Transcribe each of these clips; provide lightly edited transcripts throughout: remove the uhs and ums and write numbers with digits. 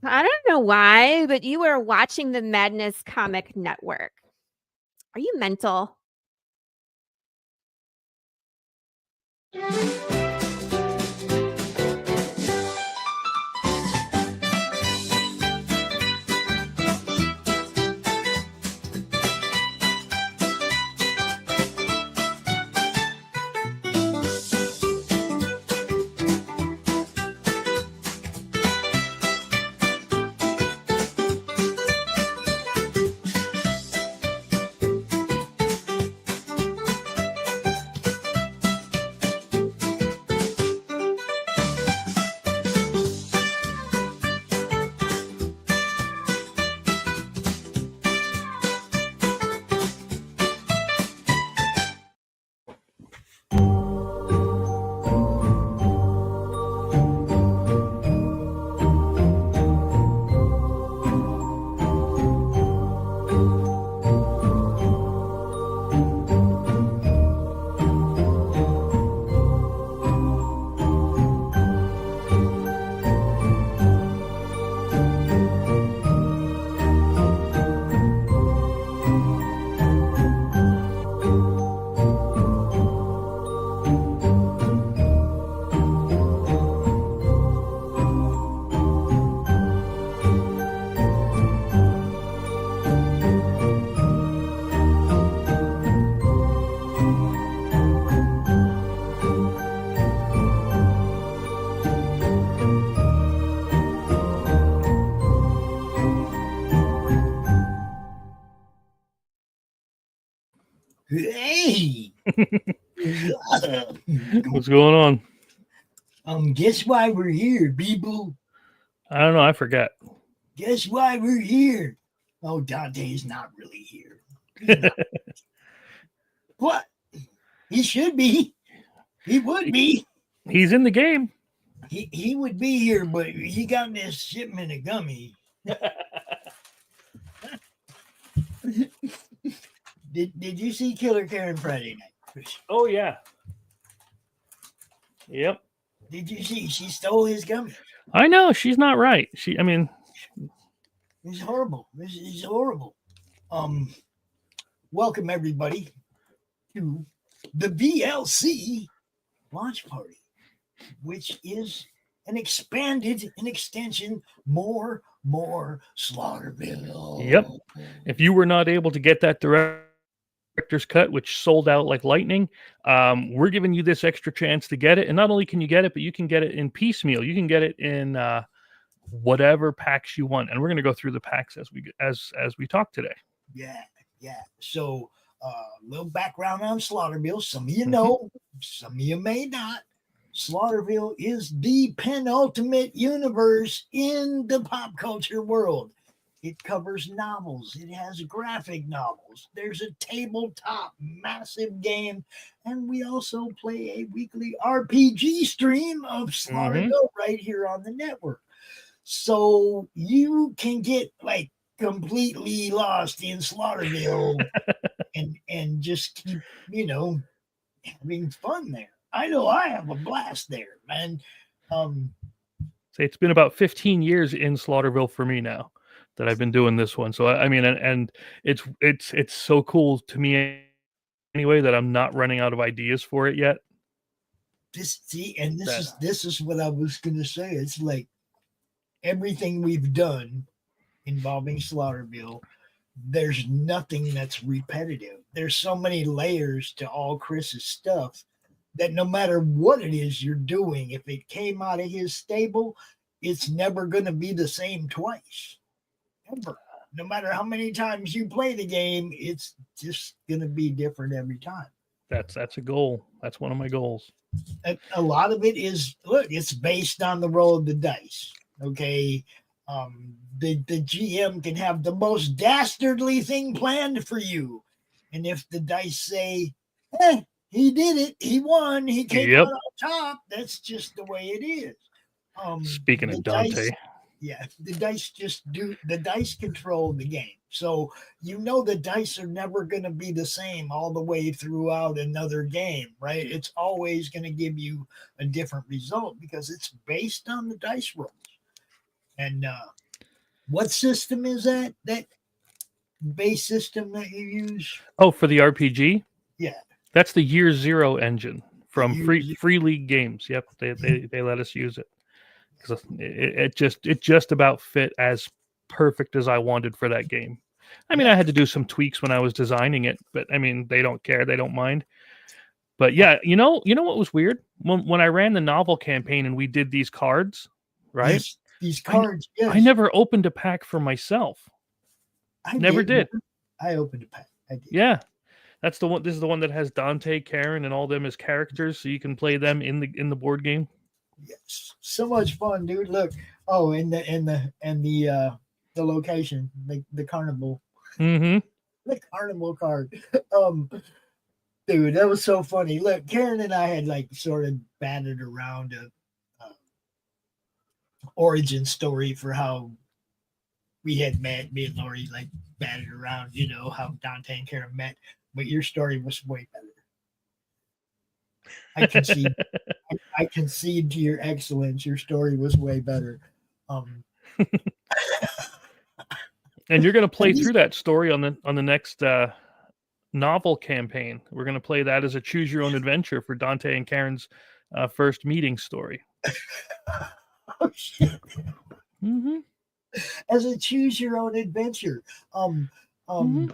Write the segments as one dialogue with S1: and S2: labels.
S1: I don't know why, but you are watching the Madness Comic Network. Are you mental?
S2: Hey,
S3: What's going on?
S2: Guess why we're here, people?
S3: I don't know. I forget.
S2: Guess why we're here? Oh, Dante's not really here. He's not. What? He should be. He would be.
S3: He's in the game.
S2: He would be here, but he got this shipment of gummy. Did you see Killer Karen Friday night?
S3: Oh yeah. Yep.
S2: Did you see she stole his gummy?
S3: I know she's not right. I mean,
S2: it's horrible. This is horrible. Welcome everybody to the VLC launch party, which is an extension, more Slaughterville.
S3: Yep. If you were not able to get that director's cut, which sold out like lightning, we're giving you this extra chance to get it. And not only can you get it, but you can get it in piecemeal. You can get it in whatever packs you want. And we're going to go through the packs as we talk today.
S2: Yeah. So a little background on Slaughterville. Some of you know, some of you may not. Slaughterville is the penultimate universe in the pop culture world. It covers novels. It has graphic novels. There's a tabletop massive game. And we also play a weekly RPG stream of Slaughterville right here on the network. So you can get like completely lost in Slaughterville and just keep, having fun there. I know I have a blast there, man.
S3: It's been about 15 years in Slaughterville for me now that I've been doing this one. So I mean, and it's so cool to me anyway that I'm not running out of ideas for it yet.
S2: This is what I was gonna say. It's like everything we've done involving Slaughterville, there's nothing that's repetitive. There's so many layers to all Chris's stuff that no matter what it is you're doing, if it came out of his stable, it's never going to be the same twice. Ever. No matter how many times you play the game, it's just going to be different every time.
S3: That's a goal. That's one of my goals.
S2: A lot of it is, look, it's based on the roll of the dice. Okay. The GM can have the most dastardly thing planned for you. And if the dice say, he did it, he won, he came out on top, that's just the way it is.
S3: Speaking of Dante.
S2: The dice control the game. So the dice are never going to be the same all the way throughout another game, right? It's always going to give you a different result because it's based on the dice rolls. And What system is that? That base system that you use?
S3: Oh, for the RPG?
S2: Yeah.
S3: That's the Year Zero engine from
S2: Year
S3: Free League Games. Yep, they let us use it because it just about fit as perfect as I wanted for that game. I mean, I had to do some tweaks when I was designing it, but I mean, they don't care, they don't mind. But yeah, you know what was weird when I ran the novel campaign and we did these cards, right?
S2: Yes, these cards.
S3: I never opened a pack for myself.
S2: I
S3: never did.
S2: I opened a pack. I did.
S3: Yeah. That's the one. This is the one that has Dante, Karen, and all them as characters, so you can play them in the board game.
S2: Yes, so much fun, dude. Look, oh, and the location, the carnival,
S3: Mm-hmm.
S2: the carnival card. Dude, that was so funny. Look, Karen and I had like sort of batted around a origin story for how we had met. Me and Lori like batted around, you know, how Dante and Karen met. But your story was way better. I concede. I concede to your excellence. Your story was way better.
S3: And you're going to play through that story on the next novel campaign. We're going to play that as a choose your own adventure for Dante and Karen's first meeting story.
S2: Oh shit!
S3: Mm-hmm.
S2: As a choose your own adventure.
S3: Mm-hmm.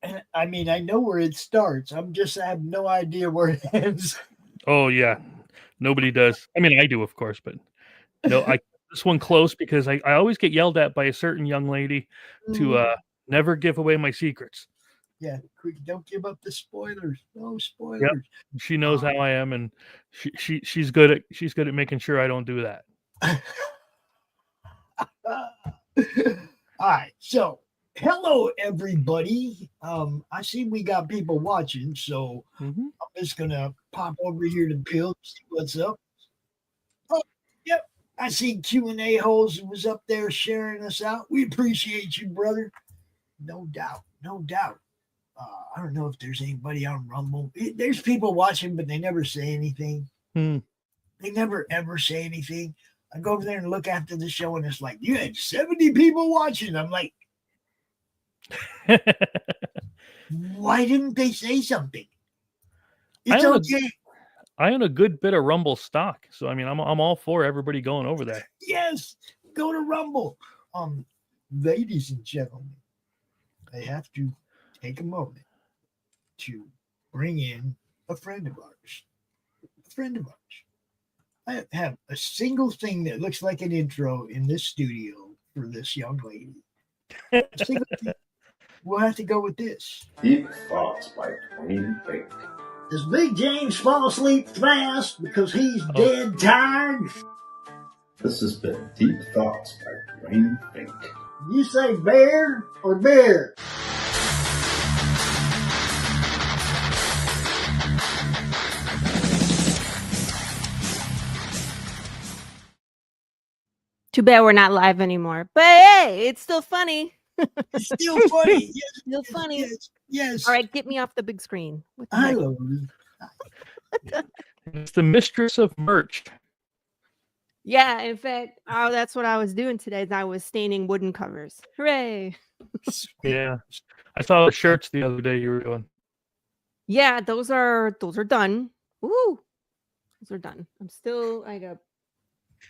S2: And I mean, I know where it starts. I have no idea where it ends.
S3: Oh yeah, nobody does. I mean, I do, of course, but no, I this one close because I always get yelled at by a certain young lady to never give away my secrets.
S2: Yeah, don't give up the spoilers. No spoilers.
S3: Yep. She knows how I am, and she's good at making sure I don't do that.
S2: All right, so hello everybody. I see we got people watching, so I'm just gonna pop over here to Bill, see what's up. Oh, yep. I see Q&A holes was up there sharing us out. We appreciate you, brother. No doubt, no doubt. I don't know if there's anybody on Rumble. There's people watching, but they never say anything. They never ever say anything. I go over there and look after the show, and it's like, you had 70 people watching. I'm like, why didn't they say something? It's okay.
S3: I own a good bit of Rumble stock, so I mean, I'm all for everybody going over there.
S2: Yes, go to Rumble. Ladies and gentlemen, I have to take a moment to bring in a friend of ours. A friend of ours. I have a single thing that looks like an intro in this studio for this young lady. A single thing. We'll have to go with this.
S4: Deep Thoughts by Dwayne Fink.
S2: Does Big James fall asleep fast because he's dead tired?
S4: This has been Deep Thoughts by Dwayne Fink.
S2: You say bear or bear?
S1: Too bad we're not live anymore. But hey, it's still funny.
S2: It's still funny. Yes,
S1: still funny.
S2: Yes.
S1: All right, get me off the big screen.
S2: I love you.
S3: It's the mistress of merch.
S1: Yeah, in fact, that's what I was doing today. I was staining wooden covers. Hooray!
S3: Yeah, I saw the shirts the other day you were doing.
S1: Yeah, those are done. Woo! Those are done.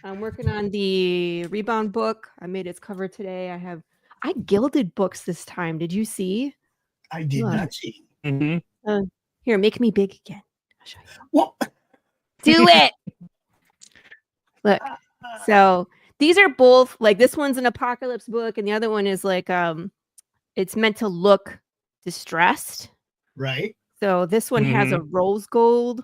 S1: I'm working on the Rebound book. I made its cover today. I gilded books this time. Did you see?
S2: I did not see.
S3: Mm-hmm.
S1: Here, make me big again. I'll show you.
S2: What?
S1: Do it. Look. So these are both like this one's an apocalypse book, and the other one is like it's meant to look distressed.
S2: Right.
S1: So this one has a rose gold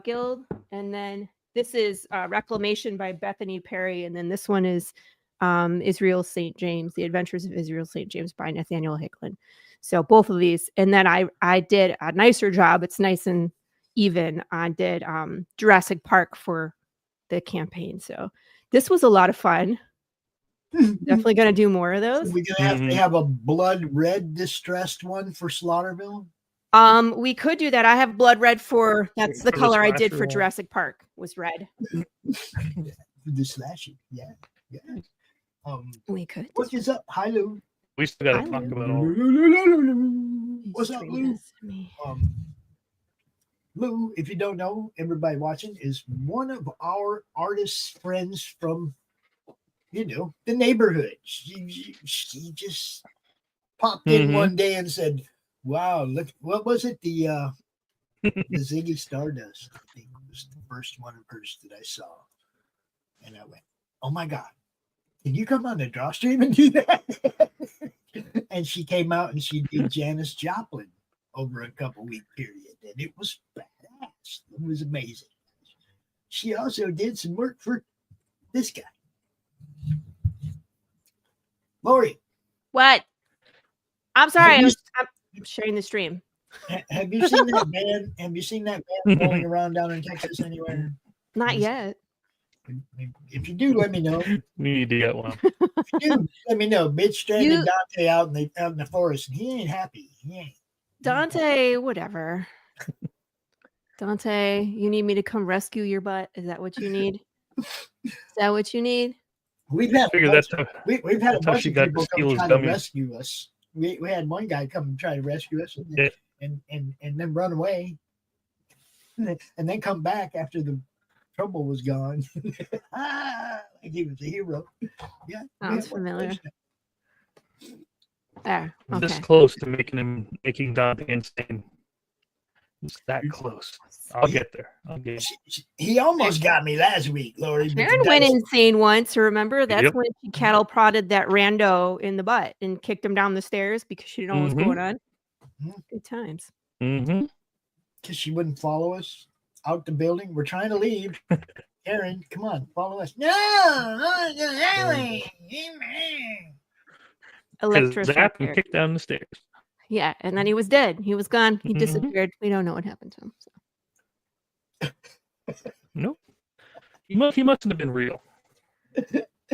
S1: guild, and then this is Reclamation by Bethany Perry, and then this one is Israel St. James, The Adventures of Israel St. James by Nathaniel Hicklin. So both of these, and then I did a nicer job. It's nice and even. I did Jurassic Park for the campaign. So this was a lot of fun. Definitely going to do more of those.
S2: So we're going to have a blood red distressed one for Slaughterville.
S1: We could do that. I have blood red that's the color I did for Jurassic Park was red.
S2: The slashing. Yeah.
S1: We could.
S2: What is up? Hi, Lou.
S3: We still got
S1: Hi,
S3: to talk
S1: Lou.
S3: about all.
S2: What's up,
S1: Stream
S2: Lou?
S1: this to me.
S2: Lou, if you don't know, everybody watching is one of our artist friends from, the neighborhood. She just popped in one day and said, "Wow, look, what was it? The Ziggy Stardust, I think was the first one of hers that I saw." And I went, "Oh my God, can you come on the draw stream and do that?" And she came out and she did Janis Joplin over a couple-week period, and it was badass. It was amazing. She also did some work for this guy, Lori.
S1: What? I'm sorry. I'm sharing the stream.
S2: Have you seen that band? Have you seen that band rolling around down in Texas anywhere?
S1: Not yet.
S2: If you do, let me know.
S3: We need to get one.
S2: If you do, let me know. Bitch stranded Dante out in the forest, and he ain't happy. He ain't.
S1: Dante, whatever. Dante, you need me to come rescue your butt? Is that what you need? Is that what you need?
S2: We've had
S3: Figure that's
S2: we've had a bunch of people come try to
S3: gummies.
S2: rescue us. We had one guy come and try to rescue us, and then run away, and then come back after the trouble was gone. Like he was a hero. Yeah,
S1: sounds familiar. There. Okay.
S3: This close to making Dante insane. It's that close. I'll get there.
S2: He almost got me last week, Lori.
S1: Sharon went insane once. Remember? That's when she cattle prodded that rando in the butt and kicked him down the stairs because she didn't know what was going on. Good times.
S2: Because she wouldn't follow us out the building. We're trying to leave. Aaron, come on, follow us. No,
S3: Zap and kicked down the stairs.
S1: Yeah, and then he was dead. He was gone. He disappeared. We don't know what happened to him. So.
S3: Nope. He mustn't have been real.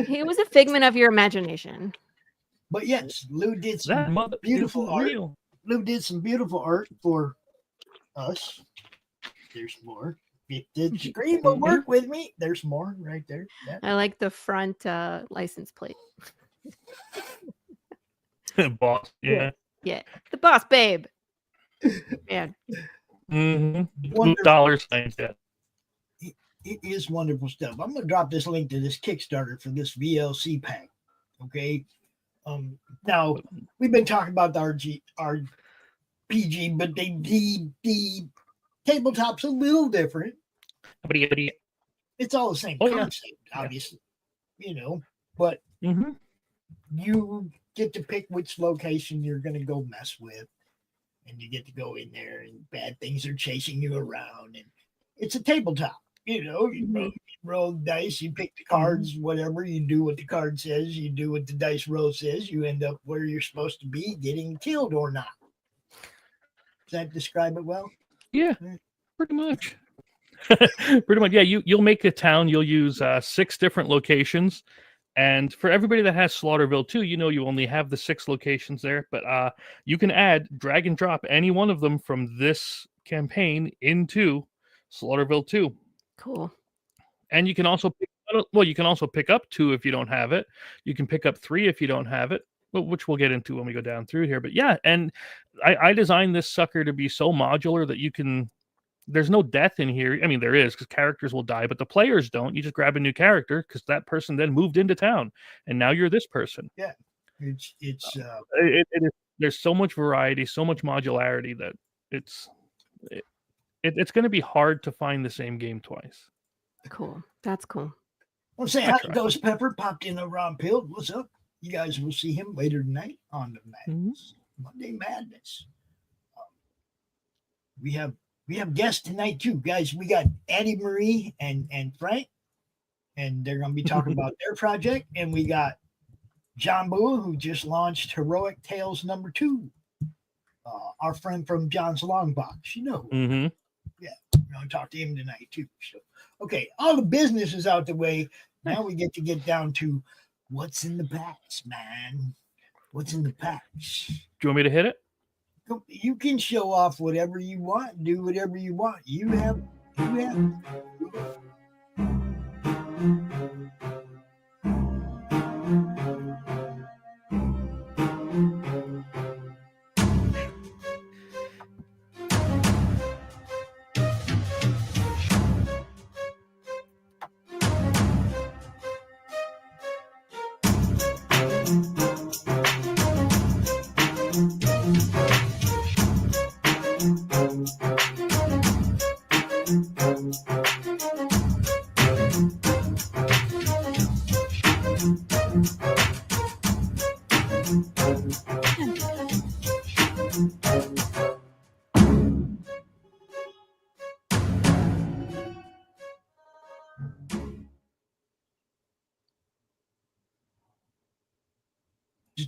S1: He was a figment of your imagination.
S2: But yes, Lou did some beautiful art.
S3: Real.
S2: Lou did some beautiful art for us. There's more. It did scream, but work with me. There's more right there. Yeah.
S1: I like the front license plate.
S3: Boss, yeah.
S1: Yeah, the boss babe. Man.
S2: Dollar
S3: signs, yeah.
S2: It is wonderful stuff. I'm gonna drop this link to this Kickstarter for this VLC pack. Okay. Now we've been talking about the RPG, but the tabletop's a little different. It's all the same concept, obviously. But you get to pick which location you're going to go mess with, and you get to go in there, and bad things are chasing you around, and it's a tabletop. You roll the dice, you pick the cards, whatever, you do what the card says, you do what the dice roll says, you end up where you're supposed to be, getting killed or not. Does that describe it well?
S3: Yeah, pretty much. Pretty much, yeah. You'll make a town. You'll use 6 different locations, and for everybody that has Slaughterville 2, you only have the 6 locations there. But you can drag and drop any one of them from this campaign into Slaughterville 2.
S1: Cool.
S3: And you can also pick up 2 if you don't have it. You can pick up 3 if you don't have it, which we'll get into when we go down through here. But yeah, and I designed this sucker to be so modular that you can. There's no death in here. I mean, there is, because characters will die, but the players don't. You just grab a new character because that person then moved into town, and now you're this person.
S2: Yeah, it
S3: is. There's so much variety, so much modularity that it's going to be hard to find the same game twice.
S1: Cool. That's cool.
S2: Well, say hi to Ghost Pepper, popped in over on Pilled. What's up? You guys will see him later tonight on the Madness. Monday Madness. We have guests tonight too, guys. We got Addie Marie and Frank, and they're going to be talking about their project. And we got John Boo, who just launched Heroic Tales #2. Our friend from John's Long Box, Yeah, we're going to talk to him tonight too. So, okay, all the business is out the way. Now we get down to what's in the packs, man. What's in the packs?
S3: Do you want me to hit it?
S2: You can show off whatever you want, do whatever you want. You have. Just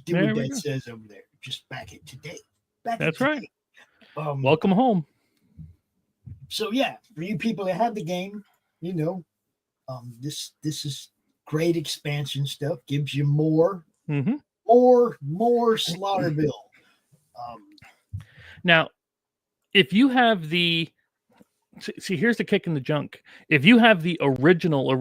S2: do
S3: There
S2: what
S3: we
S2: that
S3: go.
S2: says over there. Just back it today. Back
S3: That's
S2: it
S3: right.
S2: today.
S3: Welcome home.
S2: So yeah, for you people that have the game, you know, this is great expansion stuff. Gives you more Slaughterville.
S3: Now, if you have the see, here's the kick in the junk. If you have the original,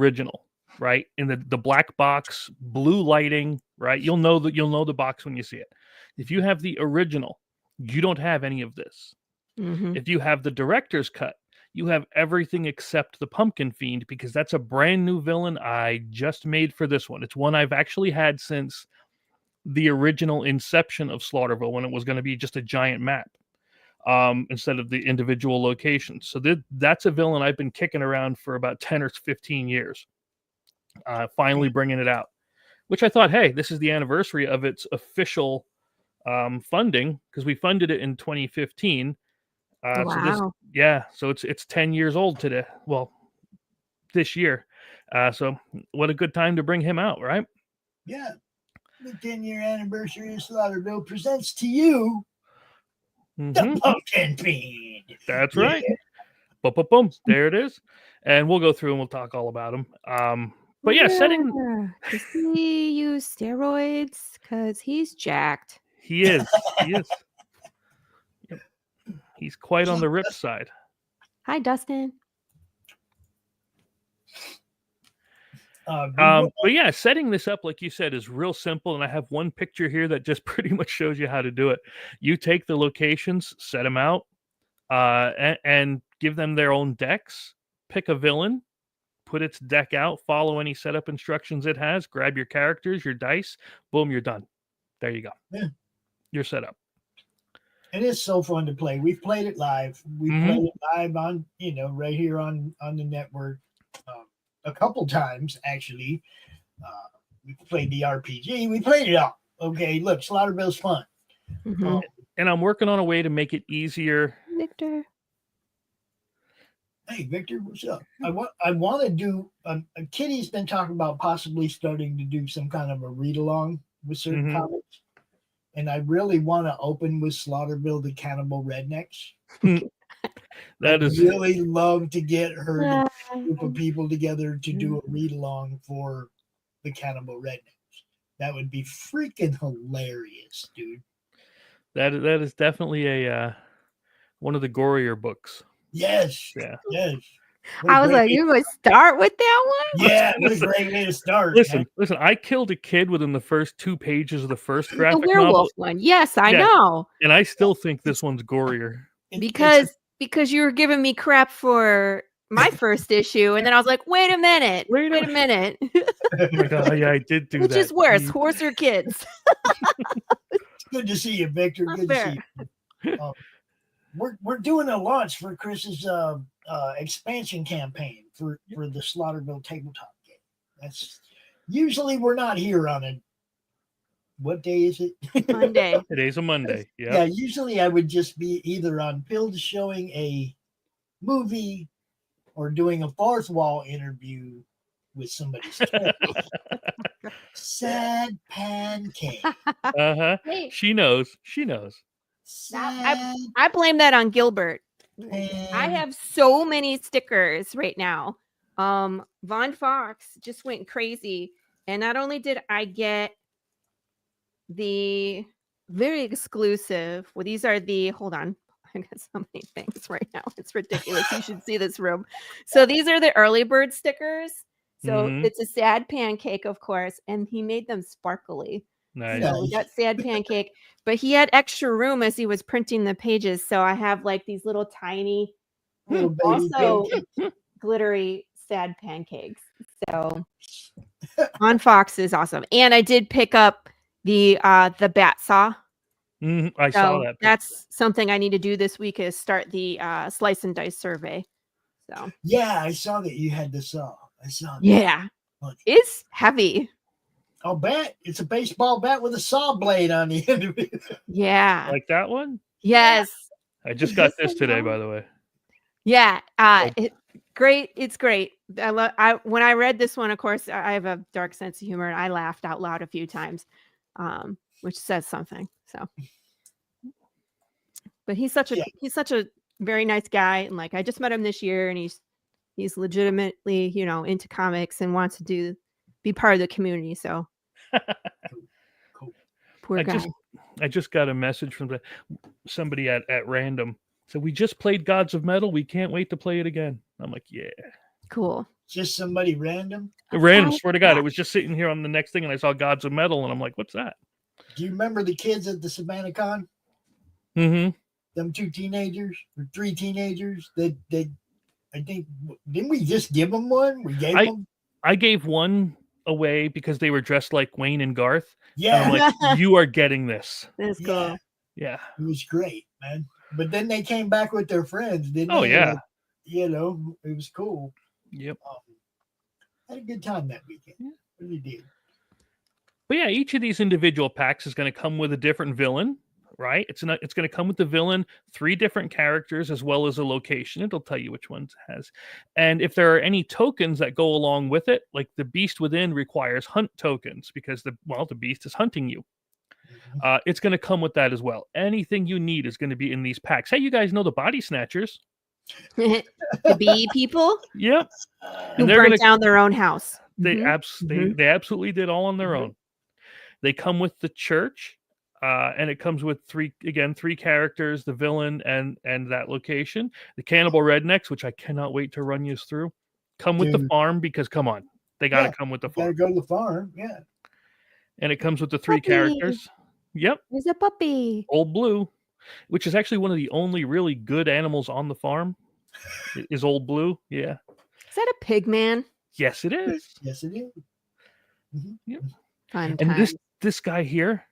S3: right, in the black box, blue lighting, right, you'll know the box when you see it. If you have the original, you don't have any of this.
S1: Mhm.
S3: If you have the director's cut, you have everything except the Pumpkin Fiend, because that's a brand new villain I just made for this one. It's one I've actually had since the original inception of Slaughterville, when it was going to be just a giant map instead of the individual locations. So that's a villain I've been kicking around for about 10 or 15 years. Finally bringing it out, which I thought, hey, this is the anniversary of its official funding, because we funded it in 2015.
S1: Wow.
S3: So it's 10 years old today. Well, this year. So what a good time to bring him out, right?
S2: Yeah. The 10-year anniversary of Slaughterville presents to you the Pumpkin Fiend.
S3: That's right. Boom, boom, boom. There it is. And we'll go through and we'll talk all about him. But yeah, setting.
S1: Does he use steroids? Because he's jacked.
S3: He is. Yep. He's quite on the rip side.
S1: Hi, Dustin.
S3: But yeah, setting this up, like you said, is real simple. And I have one picture here that just pretty much shows you how to do it. You take the locations, set them out, and give them their own decks. Pick a villain, put its deck out, follow any setup instructions it has, grab your characters, your dice, boom, you're done. There you go.
S2: Yeah.
S3: You're set up.
S2: And it's so fun to play. We've played it live. We played it live on, right here on the network a couple times, actually. We played the RPG. We played it all. Okay, look, Slaughterville's fun.
S1: Mhm.
S3: And I'm working on a way to make it easier.
S1: Victor.
S2: Hey, Victor, what's up? I want to do. Kitty's been talking about possibly starting to do some kind of a read along with certain comics, and I really want to open with Slaughterville the Cannibal Rednecks.
S3: That
S2: I'd
S3: is
S2: really love to get her to a group of people together to do a read along for the Cannibal Rednecks. That would be freaking hilarious, dude.
S3: that is definitely a one of the gorier books.
S2: Yes.
S3: Yeah.
S2: Yes.
S1: I was like, you would start with that one?
S2: Yeah, what a great way to start.
S3: Listen, I killed a kid within the first 2 pages of the first
S1: The
S3: graphic
S1: werewolf
S3: novel.
S1: one. Yes, I know.
S3: And I still think this one's gorier.
S1: Because you were giving me crap for my first issue, and then I was like, wait a minute.
S3: Wait a minute. Oh my god, yeah, I did do
S1: Which
S3: that.
S1: is worse, horse or kids?
S2: It's good to see you, Victor.
S1: Not
S2: Good
S1: fair.
S2: to see you. We're doing a launch for Chris's expansion campaign for the Slaughterville tabletop game. That's usually we're not here on a what day is it?
S1: Monday.
S3: Today's a Monday.
S2: Yeah, usually I would just be either on Build showing a movie or doing a fourth wall interview with somebody's kid. Sad pancake.
S1: Hey,
S3: She knows.
S2: Sad
S1: I blame that on Gilbert. I
S2: pancake.
S1: have so many stickers right now. Von Fox just went crazy. And not only did I get the very exclusive, well, these are the, hold on, I got so many things right now. It's ridiculous. You should see this room. So these are the early bird stickers. So it's a sad pancake, of course, and he made them sparkly.
S3: Nice.
S1: So we got sad pancake, but he had extra room as he was printing the pages. So I have like these little tiny,
S2: Little baby
S1: also glittery sad pancakes. So on Fox is awesome. And I did pick up the bat saw.
S3: I saw that.
S1: That's something I need to do this week is start the slice and dice survey. So
S2: yeah, I saw that you had the saw. I saw that.
S1: yeah, it's heavy.
S2: I'll bet it's a baseball bat with a saw blade on the end of it.
S1: Yeah.
S3: Like that one?
S1: Yes.
S3: I just got this today, by the way.
S1: Yeah. Great. It's great. When I read this one, of course, I have a dark sense of humor and I laughed out loud a few times, which says something. So, but he's such a very nice guy. And like, I just met him this year and he's legitimately, into comics and wants to be part of the community. So
S2: Cool.
S1: Poor guy.
S3: I just got a message from somebody at random. So we just played Gods of Metal. We can't wait to play it again. I'm like, yeah.
S1: Cool.
S2: Just somebody random.
S3: Random, swear to God. It was just sitting here on the next thing and I saw Gods of Metal and I'm like, what's that?
S2: Do you remember the kids at the Savannah Con?
S3: Mm-hmm.
S2: Them 2 teenagers or 3 teenagers that I think, didn't we just give them one? We gave them.
S3: I gave one away because they were dressed like Wayne and Garth.
S2: Yeah.
S3: And I'm like, you are getting this.
S1: That's cool.
S3: Yeah.
S2: It was great, man. But then they came back with their friends, didn't they?
S3: Oh, yeah.
S2: It was cool.
S3: Yep.
S2: Had a good time that weekend.
S3: Yeah.
S2: Really did.
S3: But yeah, each of these individual packs is going to come with a different villain, right? It's going to come with the villain, 3 different characters, as well as a location. It'll tell you which ones it has. And if there are any tokens that go along with it, like the Beast Within requires hunt tokens because the beast is hunting you. It's going to come with that as well. Anything you need is going to be in these packs. Hey, you guys know the Body Snatchers?
S1: The bee people?
S3: Yep.
S1: Who burnt down their own house.
S3: They absolutely did all on their own. They come with the church, and it comes with 3 characters, the villain and that location. The Cannibal Rednecks, which I cannot wait to run you through, come with the farm because come on, they got to come with the farm.
S2: Got to go to the farm, yeah.
S3: And it comes with the 3 characters. Yep.
S1: There's a puppy.
S3: Old Blue, which is actually one of the only really good animals on the farm, is Old Blue. Yeah.
S1: Is that a pig man?
S3: Yes, it is.
S2: Yes, it is. Mm-hmm.
S3: Yep.
S1: Fun
S3: And
S1: times.
S3: this guy here,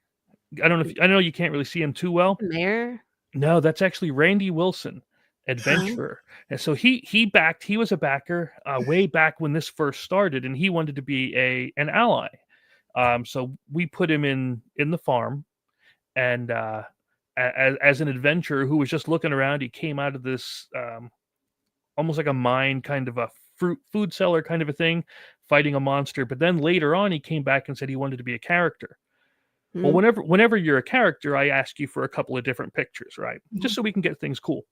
S3: I know you can't really see him too well.
S1: Mayor?
S3: No, that's actually Randy Wilson, adventurer. And so he was a backer way back when this first started, and he wanted to be an ally. So we put him in the farm, and as an adventurer who was just looking around, he came out of this almost like a mine, kind of a food seller kind of a thing, fighting a monster. But then later on, he came back and said he wanted to be a character. Well, whenever you're a character, I ask you for a couple of different pictures, right? Just so we can get things cool.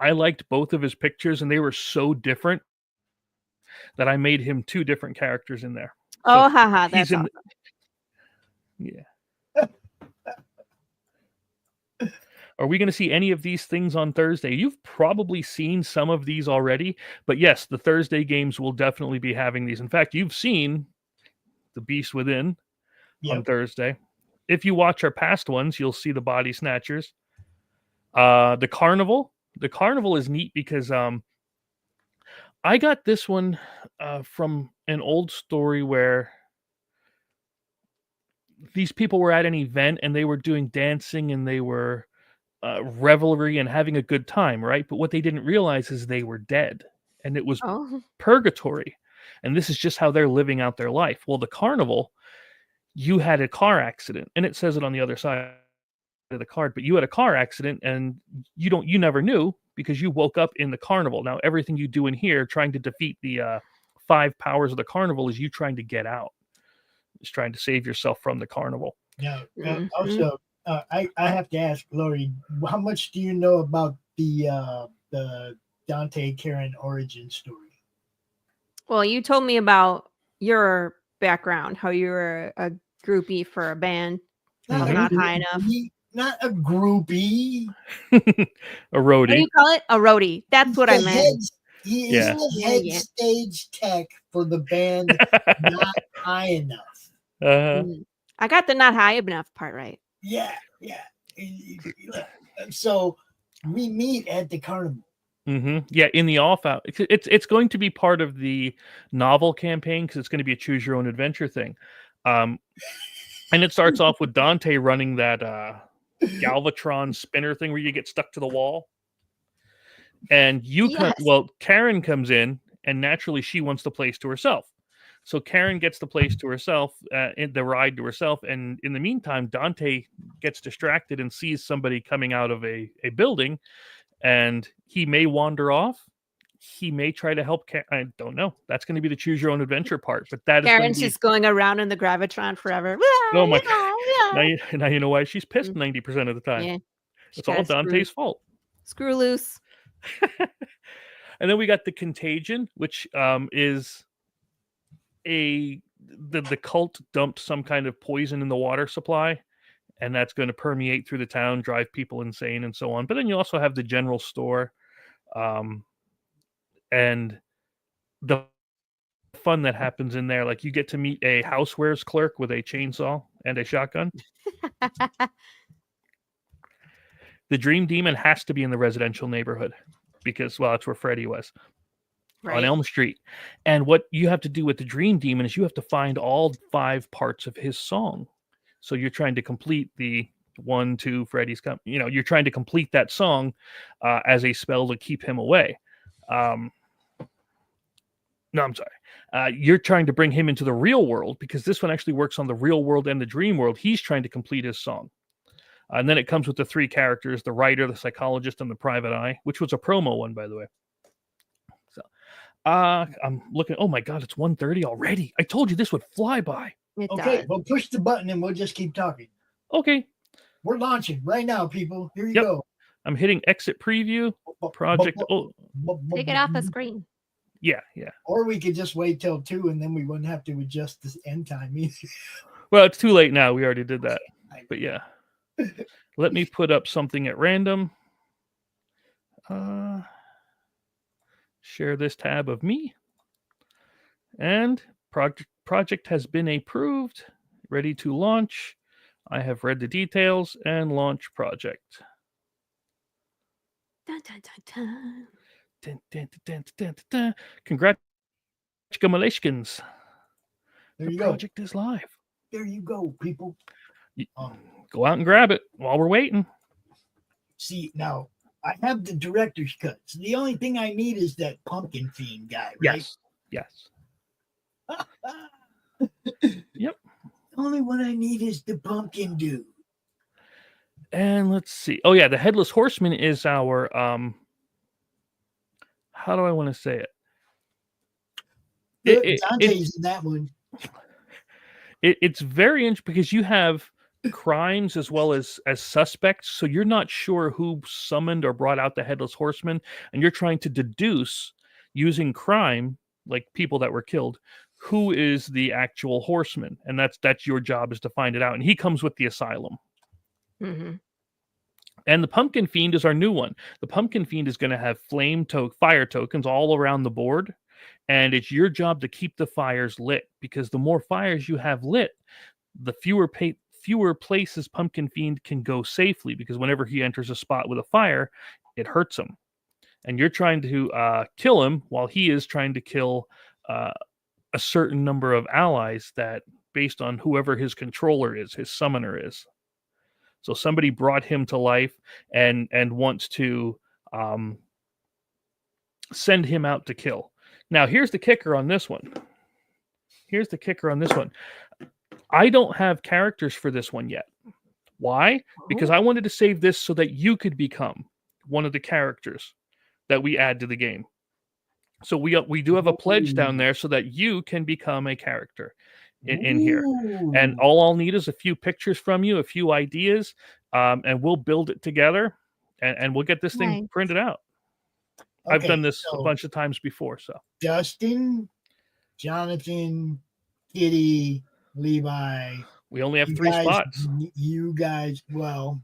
S3: I liked both of his pictures, and they were so different that I made him 2 different characters in there.
S1: Oh, haha, that's awesome.
S3: Yeah. Are we going to see any of these things on Thursday? You've probably seen some of these already, but yes, the Thursday games will definitely be having these. In fact, you've seen the Beast Within on Thursday. If you watch our past ones, you'll see the Body Snatchers. The Carnival. The Carnival is neat because I got this one from an old story where these people were at an event and they were doing dancing and they were revelry and having a good time, right? But what they didn't realize is they were dead, and it was purgatory, and this is just how they're living out their life. Well, the Carnival, you had a car accident, and it says it on the other side of the card, but you had a car accident and you never knew because you woke up in the Carnival. Now everything you do in here trying to defeat the 5 powers of the Carnival is you trying to get out. It's trying to save yourself from the Carnival.
S2: Now, also, I have to ask Lori, how much do you know about the Dante Karen origin story?
S1: Well, you told me about your background, how you were a groupie for a band, not high enough.
S2: Not a groupie.
S3: A roadie.
S1: What do you call it? A roadie. That's what I meant.
S2: He is the head stage tech for the band Not High Enough.
S1: I got the not high enough part right.
S2: Yeah. So we meet at the Carnival.
S3: Yeah, in the off out. It's going to be part of the novel campaign because it's going to be a choose your own adventure thing. And it starts off with Dante running that Galvatron spinner thing where you get stuck to the wall. And Karen comes in, and naturally she wants the place to herself. So Karen gets the place to herself, the ride to herself, and in the meantime, Dante gets distracted and sees somebody coming out of a building, and he may wander off. He may try to help. I don't know. That's going to be the choose your own adventure part, but that is going
S1: Karen's
S3: to be.
S1: just going around in the gravitron forever.
S3: Oh my! Now you know why she's pissed 90% of the time.
S1: Yeah,
S3: It's all Dante's fault.
S1: Screw loose.
S3: And then we got the Contagion, which is the cult dumped some kind of poison in the water supply, and that's going to permeate through the town, drive people insane, and so on. But then you also have the general store, and the fun that happens in there. Like you get to meet a housewares clerk with a chainsaw and a shotgun. The Dream Demon has to be in the residential neighborhood because, well, that's where Freddy was. Right. On Elm Street. And what you have to do with the Dream Demon is you have to find all 5 parts of his song. So you're trying to complete the 1, 2, Freddy's come. You're trying to complete that song as a spell to keep him away. No, I'm sorry. You're trying to bring him into the real world because this one actually works on the real world and the dream world. He's trying to complete his song. And then it comes with the 3 characters, the writer, the psychologist, and the private eye, which was a promo one, by the way. So I'm looking. Oh, my God, it's 1:30 already. I told you this would fly by.
S2: Okay, well, push the button and we'll just keep talking.
S3: Okay.
S2: We're launching right now, people. Here you go.
S3: I'm hitting exit preview. Project.
S1: Take it off the screen.
S3: Yeah.
S2: Or we could just wait till 2 and then we wouldn't have to adjust this end time either.
S3: Well, it's too late now. We already did that. But yeah. Let me put up something at random. Share this tab of me. And project has been approved. Ready to launch. I have read the details and launch project.
S1: Dun, dun, dun, dun.
S3: Dun, dun, dun, dun, dun. Congratulations.
S2: There you
S3: go. The project is live.
S2: There you go, people.
S3: Go out and grab it while we're waiting.
S2: See, now, I have the director's cut. So the only thing I need is that Pumpkin Fiend guy, right?
S3: Yes. Yep.
S2: The only one I need is the Pumpkin Dude.
S3: And let's see. Oh, yeah, the Headless Horseman is our... how do I want to say it?
S2: Dante's in that one.
S3: It's very interesting because you have crimes as well as suspects, so you're not sure who summoned or brought out the Headless Horseman, and you're trying to deduce using crime, like people that were killed, who is the actual horseman, and that's your job, is to find it out. And he comes with the asylum.
S1: Mm-hmm.
S3: And the Pumpkin Fiend is our new one. The Pumpkin Fiend is going to have fire tokens all around the board, and it's your job to keep the fires lit, because the more fires you have lit, the fewer places Pumpkin Fiend can go safely, because whenever he enters a spot with a fire, it hurts him. And you're trying to kill him while he is trying to kill a certain number of allies that, based on whoever his controller is, his summoner is. So somebody brought him to life and wants to send him out to kill. Now, here's the kicker on this one. I don't have characters for this one yet. Why? Because I wanted to save this so that you could become one of the characters that we add to the game. So we do have a pledge down there so that you can become a character in here. And all I'll need is a few pictures from you, a few ideas, and we'll build it together, and we'll get this thing printed out. Okay, I've done this a bunch of times before. So Dustin,
S2: Jonathan, Kitty, Levi.
S3: We only have 3 spots.
S2: You guys, well,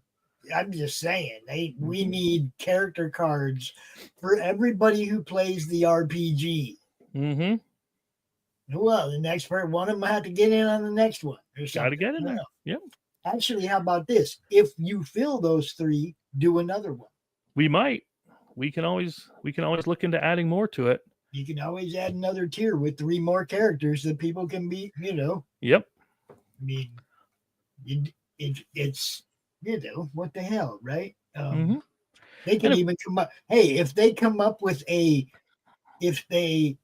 S2: I'm just saying, we need character cards for everybody who plays the RPG.
S3: Mm-hmm.
S2: Well, the next part, one of them have to get in on the next one.
S3: Got to get in there. Yep.
S2: Actually, how about this? If you fill those 3, do another one.
S3: We might. We can always look into adding more to it.
S2: You can always add another tier with 3 more characters that people can be,
S3: Yep.
S2: I mean, it's, what the hell, right? They can even come up. Hey, if they come up with if they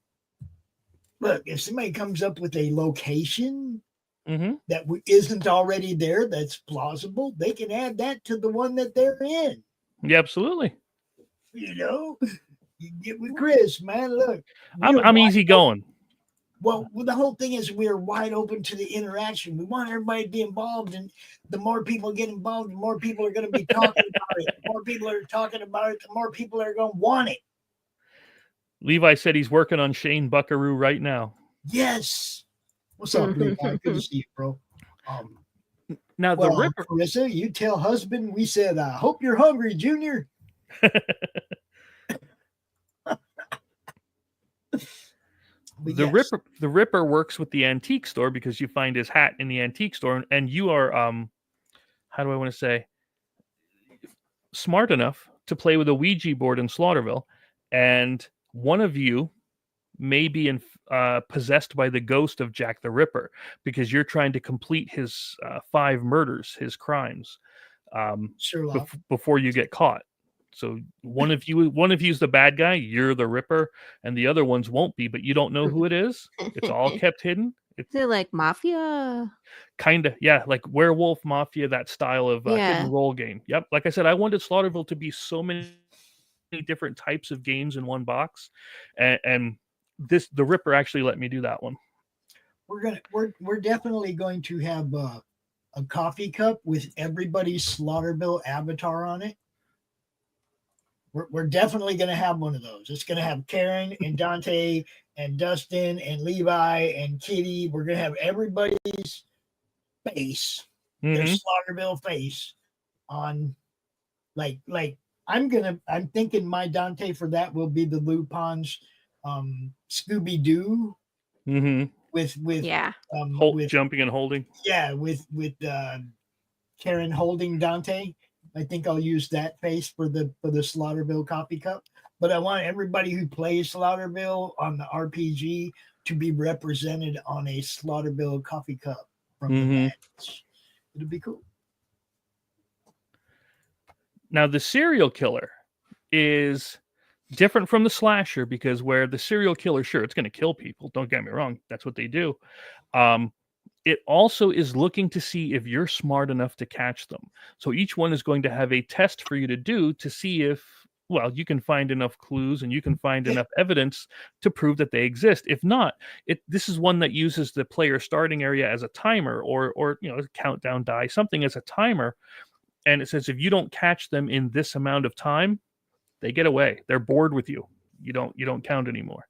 S2: look, if somebody comes up with a location
S3: Mm-hmm.
S2: that isn't already there, that's plausible, they can add that to the one that they're in.
S3: Yeah, absolutely.
S2: You know, you get with Chris, man. Look,
S3: I'm easy going.
S2: Well, the whole thing is we're wide open to the interaction. We want everybody to be involved, and the more people get involved, the more people are going to be talking about it. The more people are talking about it, the more people are going to want it.
S3: Levi said he's working on Shane Buckaroo right now.
S2: Yes. What's up, Levi? Good to see you, bro.
S3: Now the Ripper,
S2: Carissa, you tell husband we said, I hope you're hungry, Junior.
S3: the Ripper works with the antique store because you find his hat in the antique store, and you are how do I want to say, smart enough to play with a Ouija board in Slaughterville, and one of you may be possessed by the ghost of Jack the Ripper because you're trying to complete his 5 murders, his crimes, before you get caught. So one of you's the bad guy, you're the Ripper, and the other ones won't be, but you don't know who it is. It's all kept hidden.
S1: Is it like Mafia?
S3: Kind of, yeah, like Werewolf Mafia, that style of hidden role game. Yep. Like I said, I wanted Slaughterville to be so many different types of games in one box, and the Ripper actually let me do that one.
S2: We're definitely going to have a coffee cup with everybody's Slaughterville avatar on it. We're definitely going to have one of those. It's going to have Karen and Dante and Dustin and Levi and Kitty. We're going to have everybody's face, their Slaughterville face on, like I'm thinking my Dante for that will be the Lupin's Scooby-Doo with
S3: with jumping and holding.
S2: Yeah, with Karen holding Dante. I think I'll use that face for the Slaughterville coffee cup. But I want everybody who plays Slaughterville on the RPG to be represented on a Slaughterville coffee cup from the match. It'll be cool.
S3: Now the serial killer is different from the slasher because where the serial killer, sure, it's going to kill people. Don't get me wrong. That's what they do. It also is looking to see if you're smart enough to catch them. So each one is going to have a test for you to do to see if, well, you can find enough clues and you can find enough evidence to prove that they exist. If not, this is one that uses the player starting area as a timer or a countdown die, something as a timer. And it says if you don't catch them in this amount of time, they get away. They're bored with you. You don't count anymore.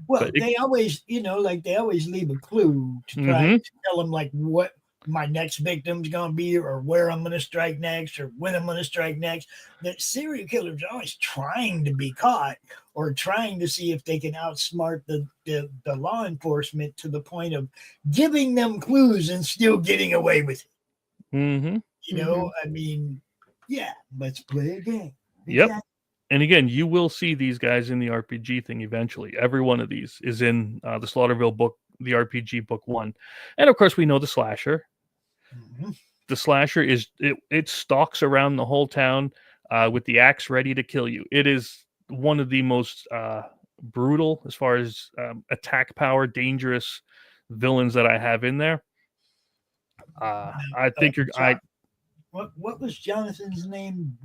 S2: Well, they always leave a clue to try to tell them like what my next victim's going to be or where I'm going to strike next or when I'm going to strike next. That serial killers are always trying to be caught or trying to see if they can outsmart the law enforcement to the point of giving them clues and still getting away with it. I mean, yeah, let's play a game.
S3: Yep. Exactly. And again, you will see these guys in the RPG thing eventually. Every one of these is in the Slaughterville book, the RPG book 1. And of course, we know the slasher. The slasher it stalks around the whole town with the axe ready to kill you. It is one of the most brutal as far as attack power, dangerous villains that I have in there. I think
S2: What was Jonathan's name?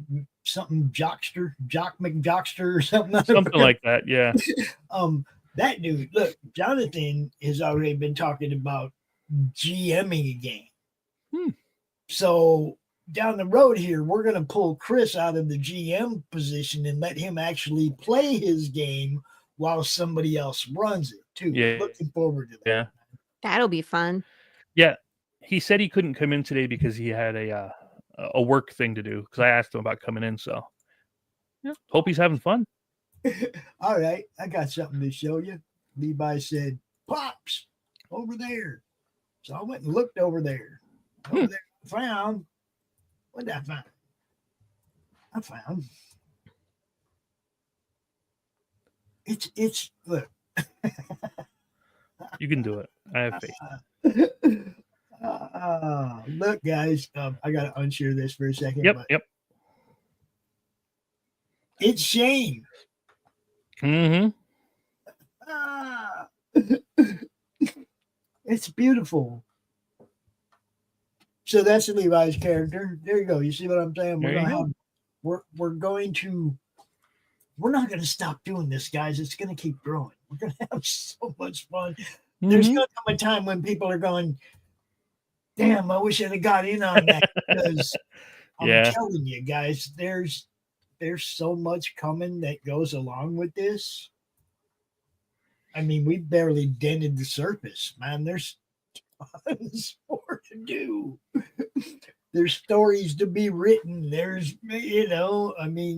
S2: Something Jock McJockster or something.
S3: Something like that, yeah.
S2: That dude, look, Jonathan has already been talking about GMing a game. So down the road here, we're going to pull Chris out of the GM position and let him actually play his game while somebody else runs it too.
S3: Yeah.
S2: Looking forward to that.
S3: Yeah.
S1: That'll be fun.
S3: Yeah. He said he couldn't come in today because he had a work thing to do because I asked him about coming in. So yeah, hope he's having fun.
S2: All right. I got something to show you. Levi said, Pops, over there. So I went and looked over there. Over there, found. What did I find? I found. It's look.
S3: You can do it. I have faith.
S2: Look, guys, I gotta unshare this for a second.
S3: Yep.
S2: It's Shane. It's beautiful. So that's Levi's character. There you go. You see what I'm saying?
S3: There you go.
S2: We're not going to stop doing this, guys. It's going to keep growing. We're going to have so much fun. There's going to come a time when people are going, damn, I wish I'd have got in on that, because I'm telling you guys, there's so much coming that goes along with this. I mean, we barely dented the surface, man. There's tons more to do. There's stories to be written. There's,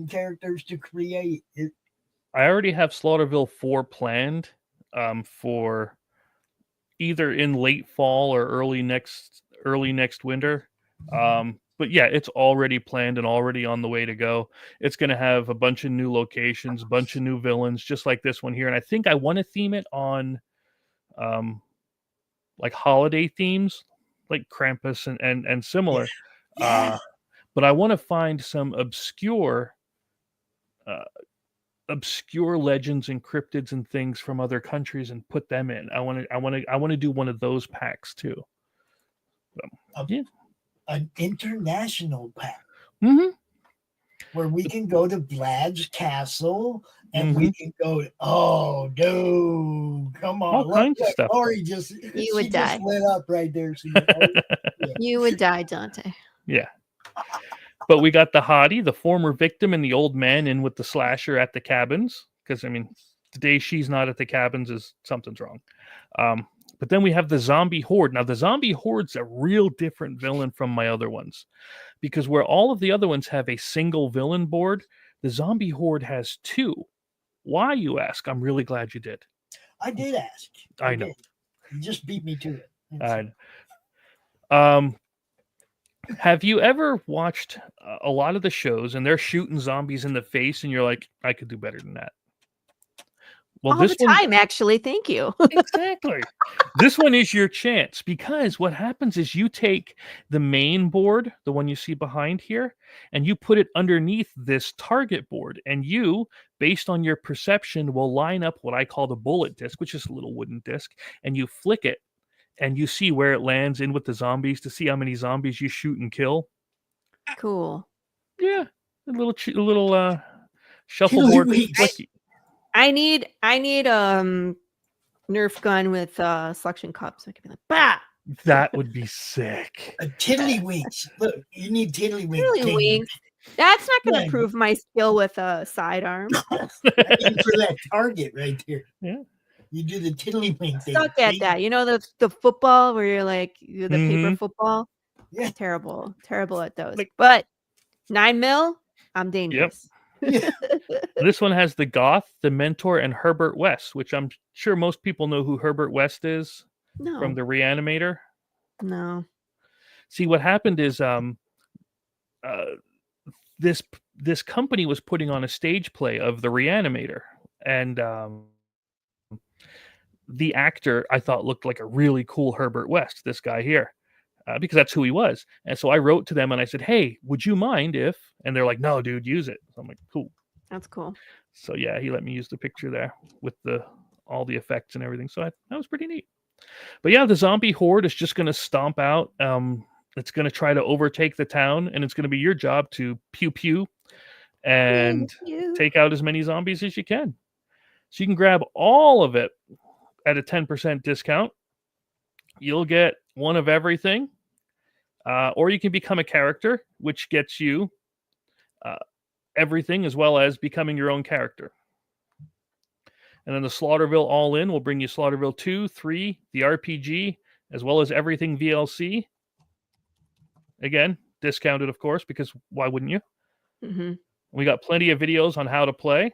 S2: characters to create.
S3: I already have Slaughterville 4 planned for either in late fall or early next winter. But yeah, it's already planned and already on the way to go. It's going to have a bunch of new locations, a bunch of new villains, just like this one here. And I think I want to theme it on like holiday themes, like Krampus and similar.
S2: Yeah.
S3: But I want to find some obscure legends and cryptids and things from other countries and put them in. I want to do one of those packs too. So, yeah.
S2: An international pack.
S3: Mm-hmm.
S2: Where we can go to Vlad's castle and we can go, oh, dude, come on.
S3: All kinds of stuff.
S2: Lori
S5: you would die.
S2: Just lit up right there.
S5: You would die, Dante.
S3: Yeah. But we got the hottie, the former victim, and the old man in with the slasher at the cabins. Because, I mean, the day she's not at the cabins is something's wrong. But then we have the zombie horde. Now, the zombie horde's a real different villain from my other ones. Because where all of the other ones have a single villain board, the zombie horde has two. Why, you ask? I'm really glad you did.
S2: I did ask.
S3: I know.
S2: You just beat me to it.
S3: I know. Have you ever watched a lot of the shows and they're shooting zombies in the face and you're like, I could do better than that? Well,
S5: all the time, actually. Thank you.
S3: Exactly. This one is your chance, because what happens is you take the main board, the one you see behind here, and you put it underneath this target board. And you, based on your perception, will line up what I call the bullet disc, which is a little wooden disc, and you flick it. And you see where it lands in with the zombies to see how many zombies you shoot and kill.
S5: Cool.
S3: Yeah, a little shuffleboard flicky.
S1: I need Nerf gun with suction cups. So I can be like, bah.
S3: That would be sick.
S2: A tiddlywinks. Look, you need tiddlywinks.
S1: Tiddlywinks. That's not going to prove my skill with a sidearm.
S2: For that target right there.
S3: Yeah.
S2: You do the tiddlywink thing.
S1: Suck at that. You know the football where you're like the paper football?
S2: Yeah.
S1: Terrible at those. But 9mm, I'm dangerous.
S2: Yep.
S3: This one has the Goth, the Mentor, and Herbert West, which I'm sure most people know who Herbert West is from the Reanimator.
S1: No.
S3: See, what happened is this company was putting on a stage play of the Reanimator, and the actor I thought looked like a really cool Herbert West, this guy here, because that's who he was. And so I wrote to them and I said, hey, would you mind if, and they're like, no, dude, use it. So I'm like, cool.
S1: That's cool.
S3: So yeah, he let me use the picture there with all the effects and everything. So that was pretty neat. But yeah, the zombie horde is just going to stomp out. It's going to try to overtake the town, and it's going to be your job to pew pew and take out as many zombies as you can. So you can grab all of it at a 10% discount. You'll get one of everything, or you can become a character, which gets you everything as well as becoming your own character. And then the Slaughterville All-In will bring you Slaughterville 2, 3, the RPG, as well as everything VLC. Again, discounted, of course, because why wouldn't you?
S1: Mm-hmm.
S3: We got plenty of videos on how to play.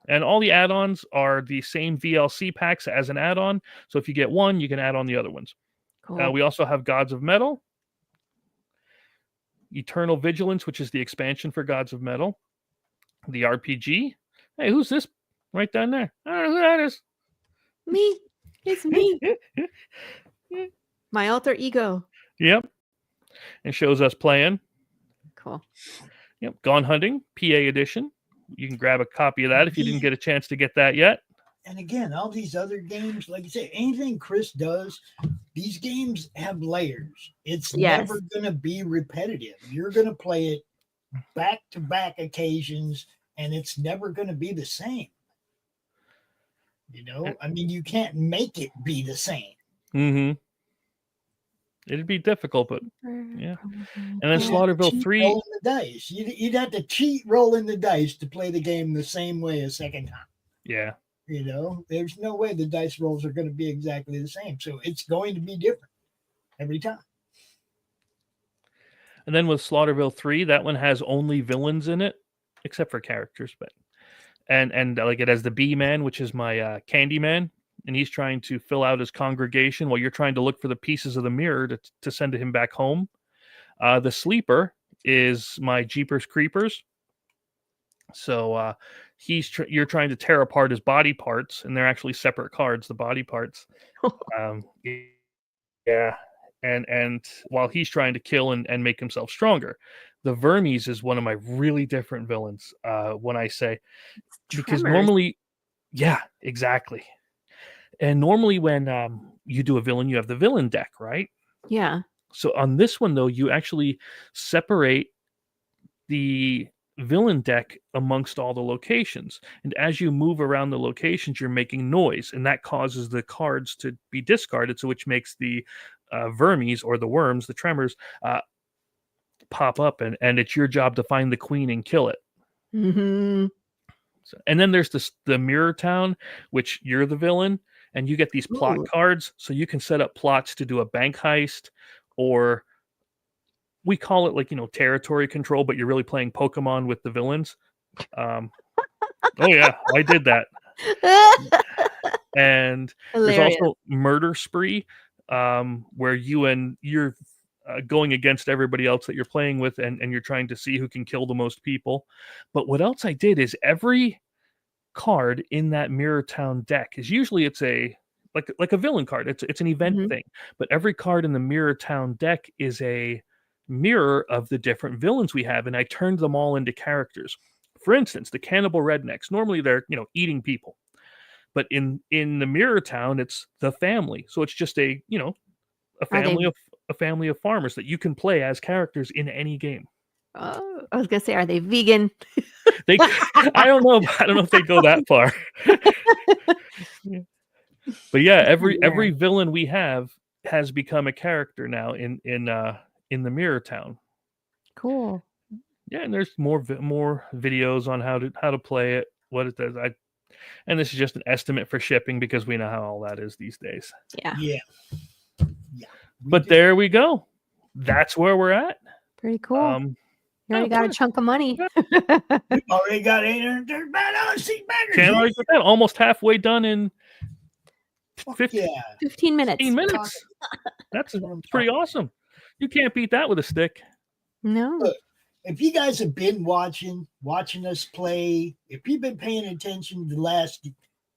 S3: And all the add-ons are the same VLC packs as an add-on. So if you get one, you can add on the other ones.
S1: Cool.
S3: We also have Gods of Metal, Eternal Vigilance, which is the expansion for Gods of Metal, the RPG. Hey, who's this right down there? I don't know who that is.
S1: Me. It's me. My alter ego.
S3: Yep. And shows us playing.
S1: Cool.
S3: Yep. Gone Hunting, PA Edition. You can grab a copy of that if you didn't get a chance to get that yet.
S2: And again, all these other games, like I said, anything Chris does, these games have layers. It's
S1: Yes.
S2: never going to be repetitive. You're going to play it back to back occasions, and it's never going to be the same. You know, I mean, you can't make it be the same.
S3: Mm-hmm. It'd be difficult, but yeah. And then
S2: You'd
S3: Slaughterville
S2: cheat
S3: 3.
S2: rolling the dice. You'd have to cheat rolling the dice to play the game the same way a second time.
S3: Yeah.
S2: You know, there's no way the dice rolls are going to be exactly the same. So it's going to be different every time.
S3: And then with Slaughterville 3, that one has only villains in it, except for characters, but and like it has the Bee Man, which is my Candy Man, and he's trying to fill out his congregation while you're trying to look for the pieces of the mirror to send him back home. The Sleeper is my Jeepers Creepers. So you're trying to tear apart his body parts, and they're actually separate cards, the body parts. Yeah. And while he's trying to kill and make himself stronger. The Vermes is one of my really different villains, when I say, because
S1: Tremors.
S3: normally, yeah, exactly. And normally when you do a villain, you have the villain deck, right?
S1: Yeah.
S3: So on this one, though, you actually separate the villain deck amongst all the locations. And as you move around the locations, you're making noise, and that causes the cards to be discarded, so which makes the Vermes, or the worms, the tremors, pop up, and it's your job to find the queen and kill it.
S1: Mm-hmm.
S3: So, and then there's the Mirror Town, which you're the villain, and you get these plot
S1: Ooh.
S3: cards, so you can set up plots to do a bank heist, or we call it, like, territory control, but you're really playing Pokemon with the villains. Oh yeah, I did that. And
S1: Hilarious.
S3: there's also Murder Spree, where you're going against everybody else that you're playing with, and you're trying to see who can kill the most people. But what else I did is every card in that Mirror Town deck is usually it's a like a villain card. It's an event
S1: Mhm.
S3: thing. But every card in the Mirror Town deck is a mirror of the different villains we have, and I turned them all into characters. For instance, the Cannibal Rednecks. Normally they're eating people. But in the Mirror Town, it's the family. So it's just a family of farmers that you can play as characters in any game.
S1: Oh, I was gonna say, are they vegan?
S3: I don't know. I don't know if they go that far. Yeah. But yeah, every villain we have has become a character now in the Mirror Town.
S1: Cool.
S3: Yeah, and there's more videos on how to play it, what it does. And this is just an estimate for shipping, because we know how all that is these days.
S1: Yeah.
S2: Yeah.
S3: But there we go. That's where we're at.
S1: Pretty cool. You already got a chunk of money.
S2: We've already got $835 seat baggers.
S3: Can't argue with that. Almost halfway done in 15
S1: minutes.
S3: 15 minutes. That's pretty awesome. You can't beat that with a stick.
S1: No.
S2: Look, if you guys have been watching us play, if you've been paying attention the last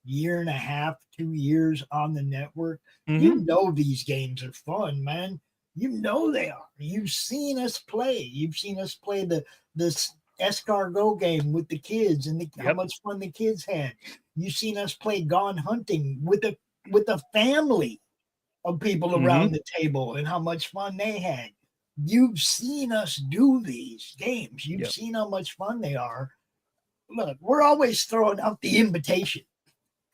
S2: year and a half, 2 years on the network, you know these games are fun, man. You know they are. You've seen us play. You've seen us play this escargot game with the kids, and how much fun the kids had. You've seen us play Gone Hunting with a family of people around the table, and how much fun they had. You've seen us do these games. You've seen how much fun they are. Look, we're always throwing out the invitation.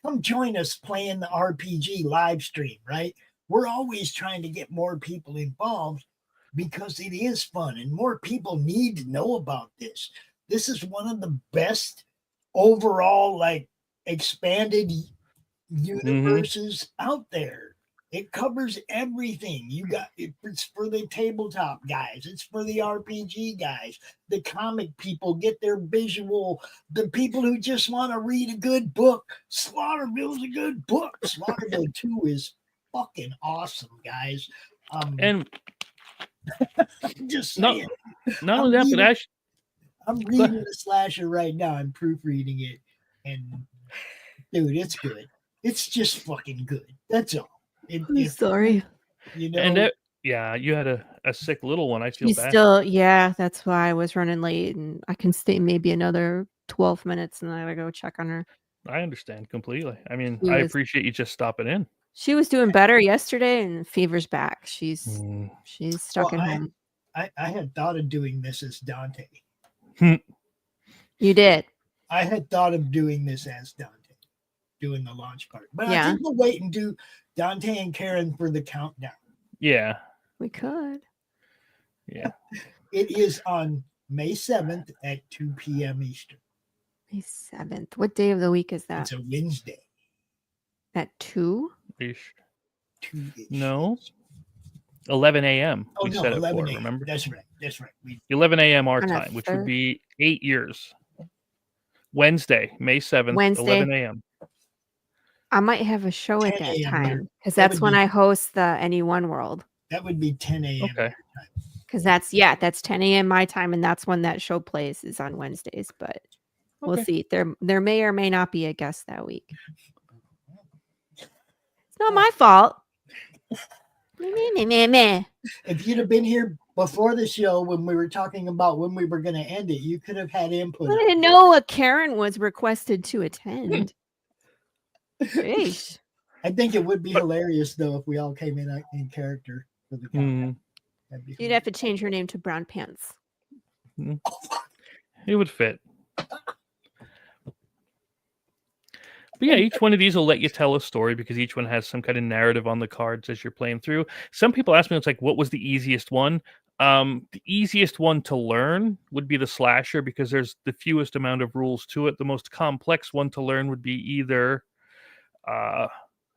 S2: Come join us playing the RPG live stream, right? We're always trying to get more people involved, because it is fun, and more people need to know about this. This is one of the best overall, like, expanded universes out there. It covers everything. It's for the tabletop guys. It's for the RPG guys. The comic people get their visual. The people who just want to read a good book. Slaughterville's a good book. Slaughterville 2 is fucking awesome, guys.
S3: And
S2: just saying.
S3: Not only that, but actually,
S2: I'm reading the slasher right now. I'm proofreading it, and dude, it's good. It's just fucking good. That's all.
S1: Sorry.
S3: And you had a sick little one. I feel bad.
S1: That's why I was running late, and I can stay maybe another 12 minutes, and then I gotta go check on her.
S3: I understand completely. I mean,
S1: She
S3: I
S1: was
S3: appreciate you just stopping in.
S1: she was doing better yesterday, and fever's back. She's
S3: Mm.
S1: stuck
S2: Well,
S1: at home.
S2: I had thought of doing this as Dante.
S1: You did.
S2: I had thought of doing this as Dante, doing the launch part. But I
S1: Yeah.
S2: think we'll wait and do Dante and Karen for the countdown.
S3: Yeah.
S1: We could.
S3: Yeah.
S2: It is on May 7th at 2 p.m. Eastern.
S1: May 7th. What day of the week is that?
S2: It's a Wednesday.
S1: At 2?
S3: Ish.
S2: 2-ish.
S3: No. 11 a.m.
S2: Oh,
S3: we
S2: no,
S3: set it
S2: 11
S3: for,
S2: a.m.
S3: remember?
S2: That's right. That's right.
S3: 11 a.m. our
S1: On a
S3: time, which would
S1: third-
S3: be 8 years. Wednesday, May 7th,
S1: Wednesday.
S3: 11 a.m.
S1: I might have a show at
S2: 10
S1: that
S2: a.m.
S1: time because
S2: That
S1: that's
S2: would
S1: when
S2: be-
S1: I host the Anyone World.
S2: That would be 10 a.m.
S3: Okay.
S1: Because that's 10 a.m. my time, and that's when that show plays is on Wednesdays. But we'll
S3: Okay.
S1: see. There may or may not be a guest that week. It's not my fault. Meh.
S2: If you'd have been here before the show when we were talking about when we were going to end it, you could have had input.
S1: I didn't know a Karen was requested to attend. Sheesh.
S2: I think it would be hilarious though if we all came in character for the countdown.
S3: Mm,
S2: That'd be
S1: You'd have to change your name to Brown Pants.
S3: it would fit. But yeah, each one of these will let you tell a story because each one has some kind of narrative on the cards as you're playing through. Some people ask me, it's like, what was the easiest one? The easiest one to learn would be the slasher because there's the fewest amount of rules to it. The most complex one to learn would be either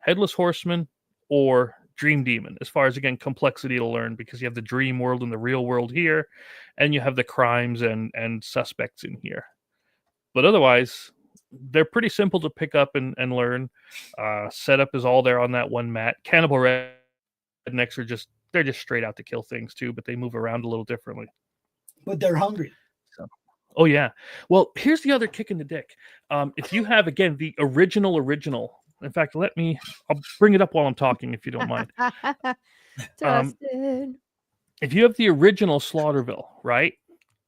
S3: Headless Horseman or Dream Demon, as far as, again, complexity to learn, because you have the dream world and the real world here, and you have the crimes and suspects in here. But otherwise, they're pretty simple to pick up and learn. Setup is all there on that one mat. Cannibal Rednecks are just straight out to kill things too, but they move around a little differently.
S2: But they're hungry.
S3: So, oh yeah. Well, here's the other kick in the dick. If you have, again, the original, in fact, I'll bring it up while I'm talking if you don't mind.
S1: Dustin.
S3: If you have the original Slaughterville, right?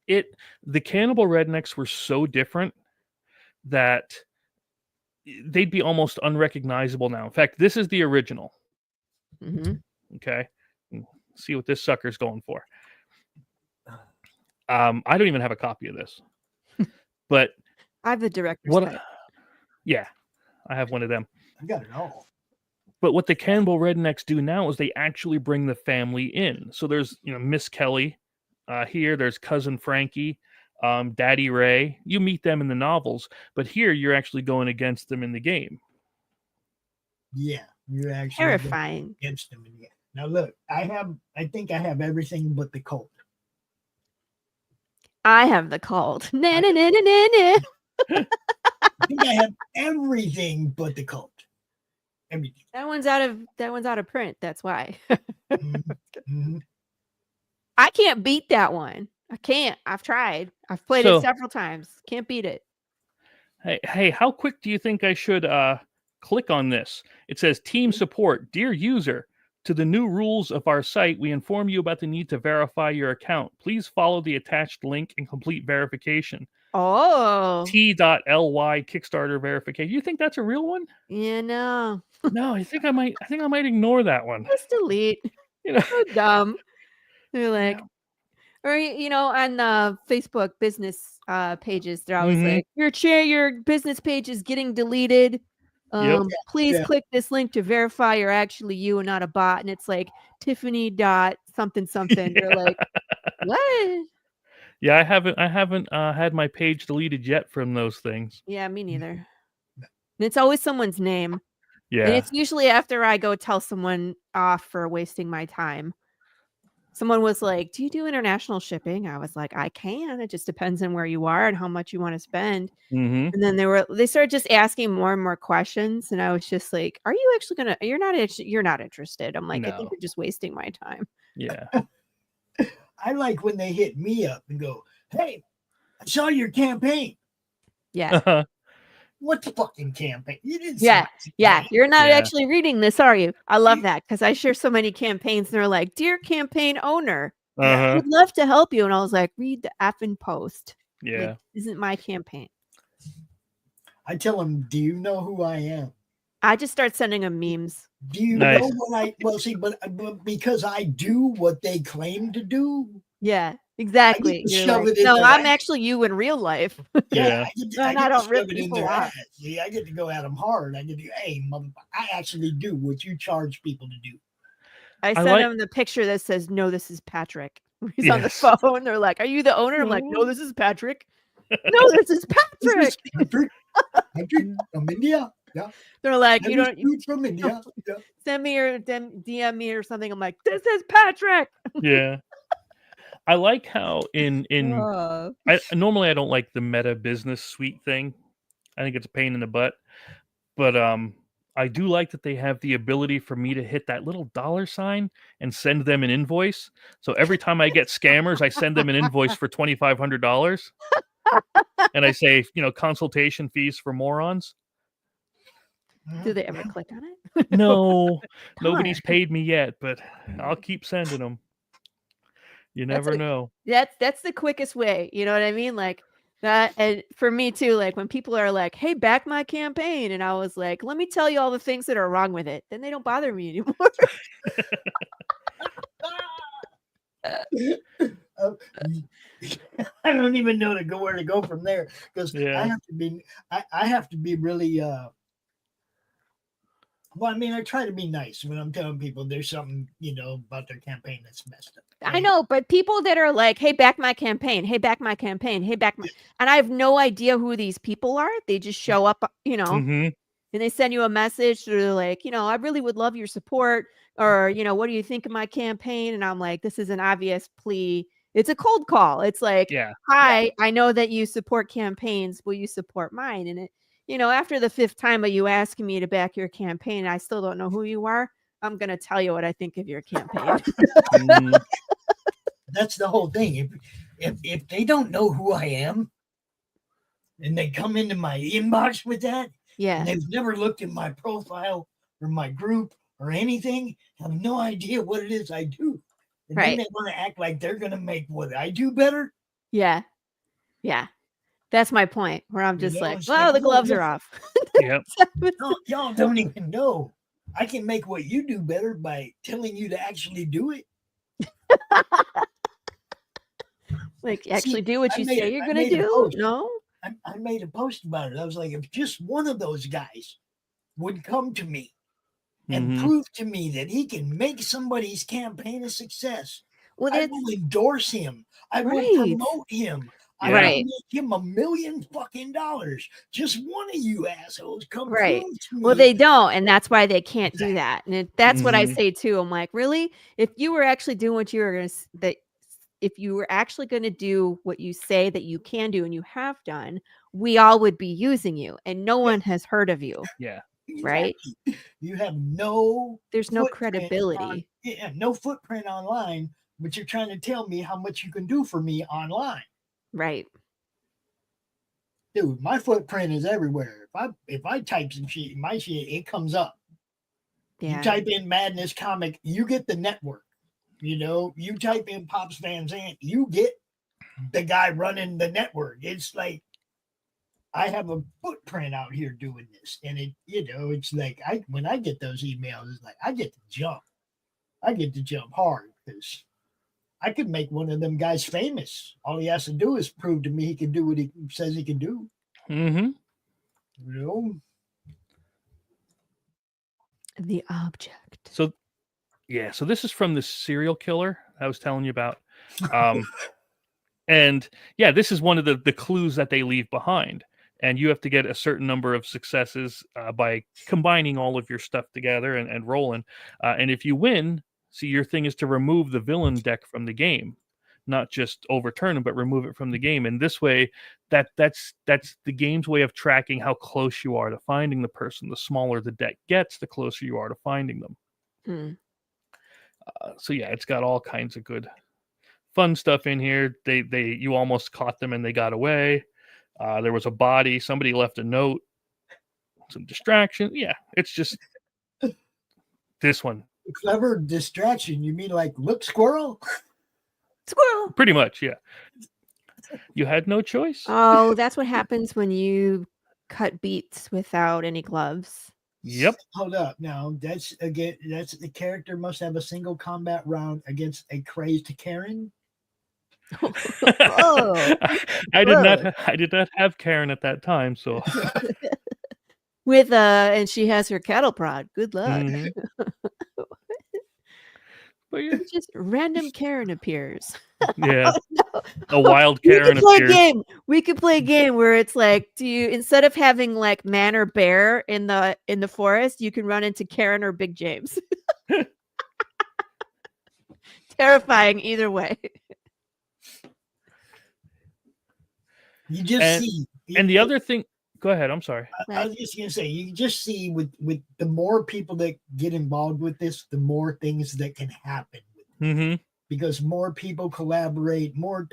S3: The Cannibal Rednecks were so different that they'd be almost unrecognizable now. In fact, this is the original.
S1: Mhm.
S3: Okay. See what this sucker's going for. I don't even have a copy of this. But
S1: I have the director's cut.
S3: yeah, I have one of them.
S2: I got it all.
S3: But what the Cannibal Rednecks do now is they actually bring the family in. So there's, Miss Kelly here. There's Cousin Frankie, Daddy Ray. You meet them in the novels, but here you're actually going against them in the game.
S2: Yeah, you're actually
S1: Terrifying.
S2: against them. Now look, I think I have everything but the cult.
S1: I have the cult. Na, na, na, na, na, na.
S2: I think I have everything but the cult. Everything.
S1: That one's out of print. That's why.
S2: Mhm.
S1: I can't beat that one. I can't. I've tried. I've played
S3: So-
S1: it several times. Can't beat it.
S3: Hey, how quick do you think I should click on this? It says team support. Dear user, to the new rules of our site, we inform you about the need to verify your account. Please follow the attached link and complete verification.
S1: Oh,
S3: T.ly Kickstarter verification. You think that's a real one?
S1: yeah, no.
S3: No, I think I might ignore that one.
S1: Just delete.
S3: You know,
S1: So dumb. They're like,
S3: Yeah.
S1: or on the Facebook business pages, they're always
S3: Mhm.
S1: like, your business page is getting deleted. Please
S2: Yeah.
S1: click this link to verify you're actually you and not a bot. And it's like Tiffany dot something something. You're like, what?
S3: Yeah, I haven't had my page deleted yet from those things.
S1: Yeah, me neither. And it's always someone's name.
S3: Yeah.
S1: And it's usually after I go tell someone off for wasting my time. Someone was like, do you do international shipping? I was like, I can. It just depends on where you are and how much you want to spend.
S3: Mm-hmm.
S1: And then they started just asking more and more questions. And I was just like, are you actually going to, you're not interested. I'm like, I
S3: No.
S1: think you're just wasting my time.
S3: Yeah.
S2: I like when they hit me up and go, "Hey, I saw your campaign."
S1: Yeah.
S2: What fucking campaign? You didn't. see
S1: Yeah.
S2: my
S1: Yeah.
S2: campaign.
S1: You're not
S3: Yeah.
S1: actually reading this, are you? I love that because I share so many campaigns and they're like, dear campaign owner,
S3: Uh-huh.
S1: would love to help you. And I was like, read the effing post.
S3: Yeah.
S1: Like, isn't my campaign.
S2: I tell them, "Do you know who I am?
S1: I just start sending them memes.
S2: Do you
S3: Nice.
S2: know what I?" Well, see, but because I do what they claim to do,
S1: Yeah, exactly.
S2: to
S1: You're
S2: shove
S1: like,
S2: it in
S1: no,
S2: their
S1: I'm
S2: ass.
S1: actually you in real life.
S3: Yeah.
S2: I get to,
S1: And I don't rip
S2: shove it in
S1: people
S2: their
S1: off.
S2: ass. See, I get to go at them hard. I get to, hey, motherfucker, I actually do what you charge people to do.
S1: I sent
S3: like-
S1: them the picture that says, "No, this is Patrick." He's on the
S3: Yes.
S1: phone. They're like, "Are you the owner?" I'm like, "No,
S3: No.
S1: this is Patrick." No, this is
S2: This
S1: Patrick.
S2: is Patrick from India. Yeah,
S1: They're like,
S2: that
S1: "You
S2: is
S1: don't
S2: dude from India. Yeah.
S1: send me or DM me or something." I'm like, "This is Patrick."
S3: Yeah. I like how in normally I don't like the meta business suite thing. I think it's a pain in the butt. But I do like that they have the ability for me to hit that little $ and send them an invoice. So every time I get scammers, I send them an invoice for $2,500. And I say, consultation fees for morons.
S1: Do they ever click on it?
S3: No,
S1: Darn.
S3: nobody's paid me yet, but I'll keep sending them. You
S1: That's
S3: never
S1: a-
S3: know.
S1: That's the quickest way. You know what I mean? Like that, and for me too. Like when people are like, "Hey, back my campaign," and I was like, "Let me tell you all the things that are wrong with it," then they don't bother me anymore.
S2: I don't even know where to go from there because
S3: Yeah.
S2: I have to be really well, I mean, I try to be nice when I'm telling people there's something, about their campaign that's messed up.
S1: I know, but people that are like, "Hey, back my campaign. Hey, back my campaign. Hey, back my," and I have no idea who these people are. They just show up,
S3: Hmm.
S1: and they send you a message. They're like, "I really would love your support," or, "What do you think of my campaign?" And I'm like, "This is an obvious plea. It's a cold call. It's like,
S3: Yeah.
S1: hi, I know that you support campaigns. Will you support mine?" And after the 5th time of you asking me to back your campaign, I still don't know who you are. I'm gonna tell you what I think of your campaign.
S3: Mhm.
S2: That's the whole thing. If they don't know who I am, and they come into my inbox with that,
S1: Yeah.
S2: and they've never looked at my profile or my group or anything, have no idea what it is I do. And
S1: Right.
S2: then they want to act like they're going to make what I do better.
S1: Yeah. Yeah. That's my point where I'm just like,
S2: It's
S1: "Well, the
S2: no,
S1: gloves are off."
S3: Yep.
S2: y'all don't even know. I can make what you do better by telling you to actually do it.
S1: Like, actually do what
S2: I
S1: you
S2: made
S1: say
S2: it-
S1: you're
S2: I
S1: gonna
S2: made a
S1: do?
S2: post.
S1: No?
S2: I made a post about it. I was like, if just one of those guys would come to me and
S3: Mhm.
S2: prove to me that he can make somebody's campaign a success,
S1: Well,
S2: I
S1: that's
S2: will endorse him. I will
S1: right.
S2: promote him. I
S3: Yeah.
S2: will make him $1 million fucking dollars. Just one of you assholes come
S1: Right.
S2: prove to me.
S1: Well, they don't, and that's why they can't do that. And that's what I
S3: Mhm.
S1: say too. I'm like, really? If you were actually doing what you were gonna if you were actually gonna do what you say that you can do and you have done, we all would be using you, and no one has heard of you,
S3: Yeah.
S1: right?
S2: Exactly. You have no
S1: There's no
S2: footprint
S1: credibility.
S2: no footprint online, but you're trying to tell me how much you can do for me online.
S1: Right.
S2: Dude, my footprint is everywhere. If I type some shit, my shit, it comes up.
S1: Yeah.
S2: You type in Madness Comic, you get the network. You type in Pops Van Zandt, you get the guy running the network. It's like I have a footprint out here doing this. And it's like when I get those emails, it's like I get to jump. I get to jump hard because I could make one of them guys famous. All he has to do is prove to me he can do what he says he can do.
S3: Mhm.
S1: The object.
S3: So this is from the serial killer I was telling you about. And yeah, this is one of the clues that they leave behind. And you have to get a certain number of successes by combining all of your stuff together and rolling. And if you win, see, your thing is to remove the villain deck from the game, not just overturn it, but remove it from the game. And this way, that's the game's way of tracking how close you are to finding the person. The smaller the deck gets, the closer you are to finding them.
S1: Hmm.
S3: So yeah, it's got all kinds of good, fun stuff in here. You almost caught them and they got away. There was a body. Somebody left a note. Some distraction. Yeah, it's just this one.
S2: Clever distraction. You mean like, look, squirrel?
S1: Squirrel.
S3: Pretty much, yeah. You had no choice.
S1: Oh, that's what happens when you cut beats without any gloves.
S3: Yep.
S2: Hold up. Now that's the character must have a single combat round against a crazed Karen.
S1: Whoa.
S3: I
S1: Whoa.
S3: did not have Karen at that time, so
S1: With and she has her cattle prod. Good luck.
S3: Mhm. But yeah,
S1: Just random Karen appears.
S3: yeah.
S1: No.
S3: A wild
S1: We
S3: Karen
S1: could play a
S3: appears.
S1: game. We could play a game where it's like, do you instead of having like man or bear in the forest, you can run into Karen or Big James. Terrifying either way.
S2: You just
S3: And-
S2: see.
S3: And the other thing, go ahead. I'm sorry.
S2: I was just gonna say, you just see with the more people that get involved with this, the more things that can happen.
S3: Mm-hmm.
S2: Because more people collaborate, more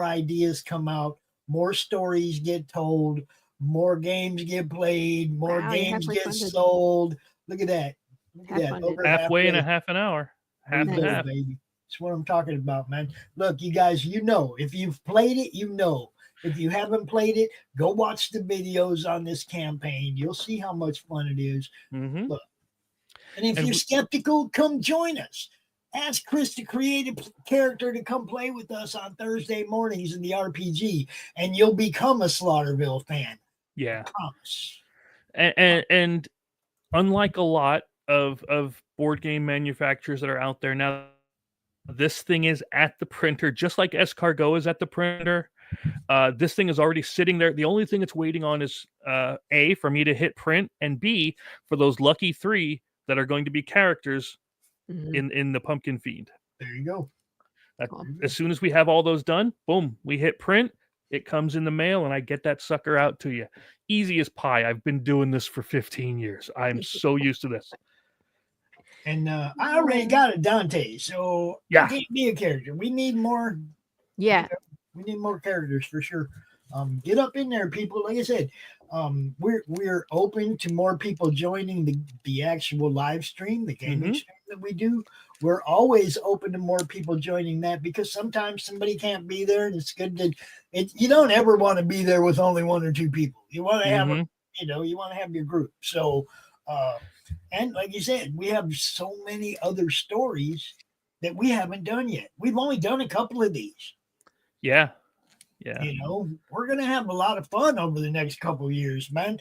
S2: ideas come out, more stories get told, more games get played, more
S1: Wow, you're
S2: games
S1: halfway
S2: get
S1: funded.
S2: sold. Look at that. Look at
S1: Half
S2: that.
S1: funded.
S2: Over
S3: Halfway in a
S2: halfway.
S3: half an hour. Half
S2: There
S3: and
S2: you go,
S3: half.
S2: baby. That's what I'm talking about, man. Look, you guys, you know, if you've played it, you know. If you haven't played it, go watch the videos on this campaign. You'll see how much fun it is.
S3: Mm-hmm.
S2: Look. And if
S3: And
S2: you're
S3: we-
S2: skeptical, come join us. Ask Chris to create a character to come play with us on Thursday mornings in the RPG, and you'll become a Slaughterville fan.
S3: Yeah.
S2: I promise.
S3: And unlike a lot of board game manufacturers that are out there now, this thing is at the printer, just like Escargot is at the printer. This thing is already sitting there. The only thing it's waiting on is A, for me to hit print, and B, for those lucky 3 that are going to be characters
S1: Mhm.
S3: in the Pumpkin Fiend.
S2: There you go.
S1: Cool.
S3: As soon as we have all those done, boom, we hit print. It comes in the mail, and I get that sucker out to you. Easy as pie. I've been doing this for 15 years. I'm so used to this.
S2: And I already got a Dante, so
S3: Yeah.
S2: it can't be a character. We need more.
S1: Yeah.
S2: We need more characters for sure. Get up in there, people. Like I said, we're open to more people joining the actual live stream, the gaming stream that we do. We're always open to more people joining that because sometimes somebody can't be there, and it's good that you don't ever want to be there with only 1 or 2 people. You want to have you want to have your group. So, and like you said, we have so many other stories that we haven't done yet. We've only done a couple of these.
S3: Yeah. Yeah.
S2: You know, we're gonna have a lot of fun over the next couple of years, man.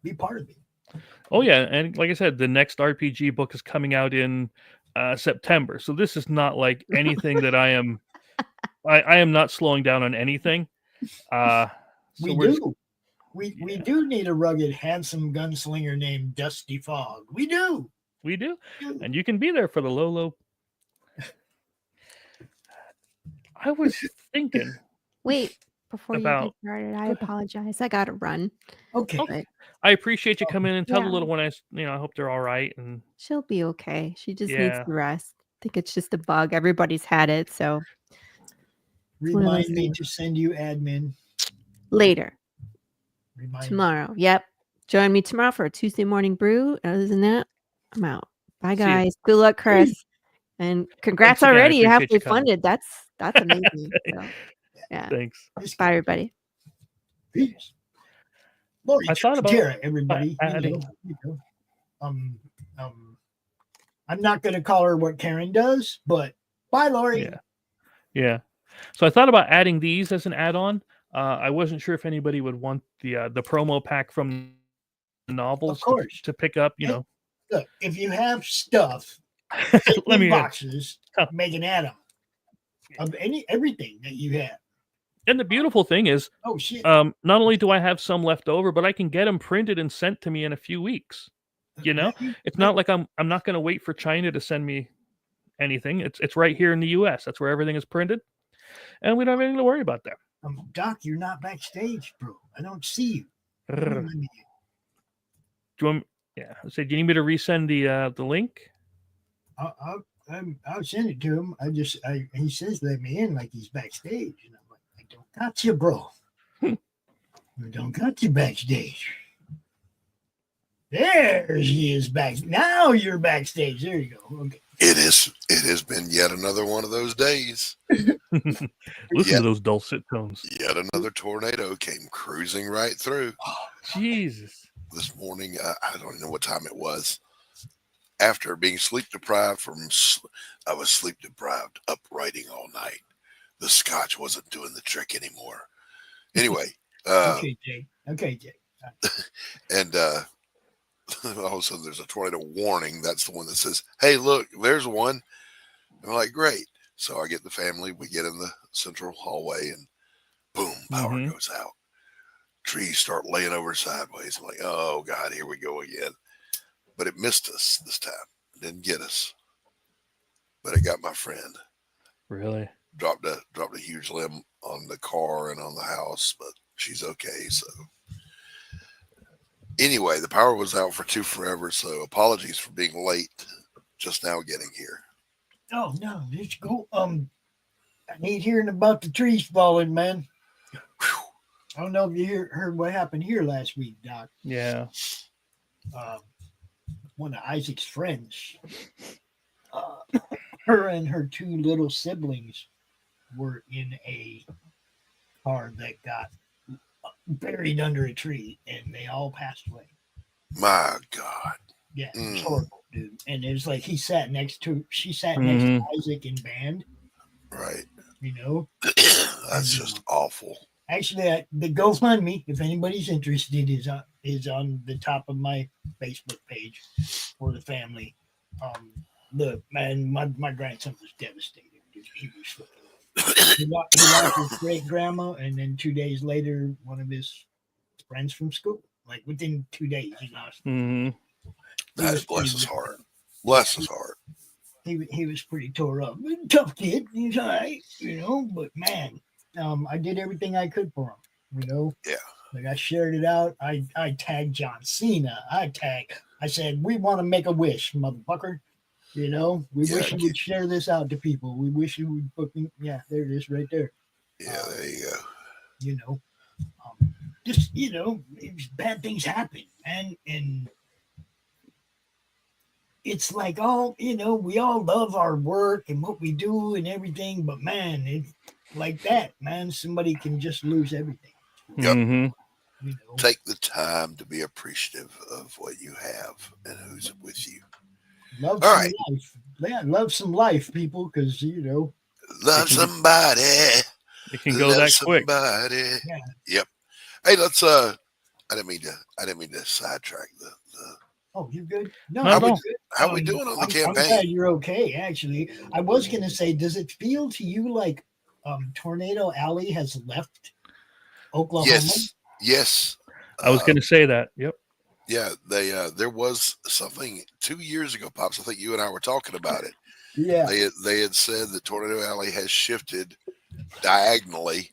S2: Be part of it.
S3: Oh yeah, and like I said, the next RPG book is coming out in September. So this is not like anything that I am not slowing down on anything. So
S2: We do need a rugged, handsome gunslinger named Dusty Fog. We do.
S3: We do. And you can be there for the low. I was thinking.
S1: Wait, before you get
S3: About-
S1: started, I apologize. I gotta run.
S2: Okay.
S1: But
S3: I appreciate you coming in and tell the
S1: Yeah.
S3: little one I hope they're all right. And
S1: she'll be okay. She just needs
S3: Yeah.
S1: to rest. I think it's just a bug. Everybody's had it, so one of those
S2: Remind me
S1: things.
S2: to send you admin.
S1: Later.
S2: Remind me.
S1: Tomorrow. Yep. Join me tomorrow for a Tuesday morning brew. Other than that, I'm out. Bye,
S3: See ya.
S1: guys. Good luck, Chris. And congrats
S3: again. I
S1: already. You
S3: appreciate
S1: halfway
S3: you coming.
S1: funded. That's amazing. So, yeah.
S3: thanks.
S1: Bye, everybody.
S2: Peace. Lori,
S3: I thought about
S2: Tara, everybody.
S3: adding-
S2: You know. I'm not going to call her what Karen does, but bye, Lori.
S3: Yeah. Yeah. So I thought about adding these as an add-on. I wasn't sure if anybody would want the promo pack from the novels
S2: course.
S3: to pick up,
S2: Yeah. Look, if you have stuff,
S3: Let me
S2: in boxes,
S3: Huh.
S2: make an add-on of everything that you have.
S3: And the beautiful thing is,
S2: Oh shit!
S3: not only do I have some left over, but I can get them printed and sent to me in a few weeks. You know, it's not like I'm not going to wait for China to send me anything. It's right here in the U.S. That's where everything is printed, and we don't have anything to worry about there.
S2: Doc, you're not backstage, bro. I don't see you. What do
S3: Do
S2: you mean?
S3: you want? Yeah. I said, do you need me to resend the link?
S2: I'll send it to him. He says let me in like he's backstage, and I'm like, I don't got you, bro. I don't got you backstage. There she is back. Now you're backstage. There you go. Okay.
S6: It is. It has been yet another one of those days.
S3: Listen
S6: Yet,
S3: to those dulcet tones.
S6: yet another tornado came cruising right through
S3: Jesus.
S6: this morning. I don't even know what time it was. After being sleep deprived I was sleep deprived, up writing all night. The scotch wasn't doing the trick anymore. Anyway,
S2: Okay, Jay. Okay, Jay.
S6: and all of a sudden there's a tornado warning. That's the one that says, "Hey, look, there's one." And I'm like, "Great." So I get the family. We get in the central hallway, and boom, power
S3: Mhm.
S6: goes out. Trees start laying over sideways. I'm like, "Oh God, here we go again." But it missed us this time. It didn't get us, but it got my friend.
S3: Really?
S6: Dropped a huge limb on the car and on the house, but she's okay. So anyway, the power was out for forever. So apologies for being late. Just now getting here.
S2: Oh no, it's cool. I hate hearing about the trees falling, man. I don't know if you heard what happened here last week, Doc.
S3: Yeah.
S2: One of Isaac's friends, her and her two little siblings were in a car that got buried under a tree, and they all passed away.
S6: My God.
S2: Yeah, it was horrible, dude. And it was like she sat next to Isaac in band,
S6: Right.
S2: you know.
S6: That's just awful.
S2: Actually, the GoFundMe, if anybody's interested, is on the top of my Facebook page for the family. Look, man, my grandson was devastated. Dude. He was he lost his great grandma, and then 2 days later, one of his friends from school. Like within 2 days, he lost.
S3: Mhm.
S6: That bless his heart. Bless his heart.
S2: He was pretty tore up. Tough kid. He's all right, you know. But man, I did everything I could for him, you know.
S6: Yeah.
S2: Like I shared it out. I tagged John Cena. I said, we want to make a wish, motherfucker. You know, we wish you would share this out to people. We wish you would book me. Yeah, there it is right there.
S6: Yeah, there you go.
S2: You know, just, you know, bad things happen, man. And it's like, oh, you know, we all love our work and what we do and everything. But man, it's like that, man. Somebody can just lose everything.
S6: Yep.
S3: Mhm.
S2: You know?
S6: Take the time to be appreciative of what you have and who's with you.
S2: Love
S6: All
S2: some
S6: right.
S2: life. Yeah, love some life, people, because, you know.
S6: Love somebody.
S3: It can go that quick.
S6: Somebody.
S2: Yeah.
S6: Yep. Hey, let's I didn't mean to sidetrack the
S2: Oh, you good? No,
S3: Not at all.
S2: good.
S6: how we doing on the
S2: I'm
S6: campaign?
S2: glad you're okay, actually. I was going to say, does it feel to you like Tornado Alley has left Oklahoma?
S6: Yes.
S3: I was going to say that. Yep.
S6: Yeah, there was something 2 years ago, Pops. I think you and I were talking about it.
S2: Yeah.
S6: They had said that Tornado Alley has shifted diagonally,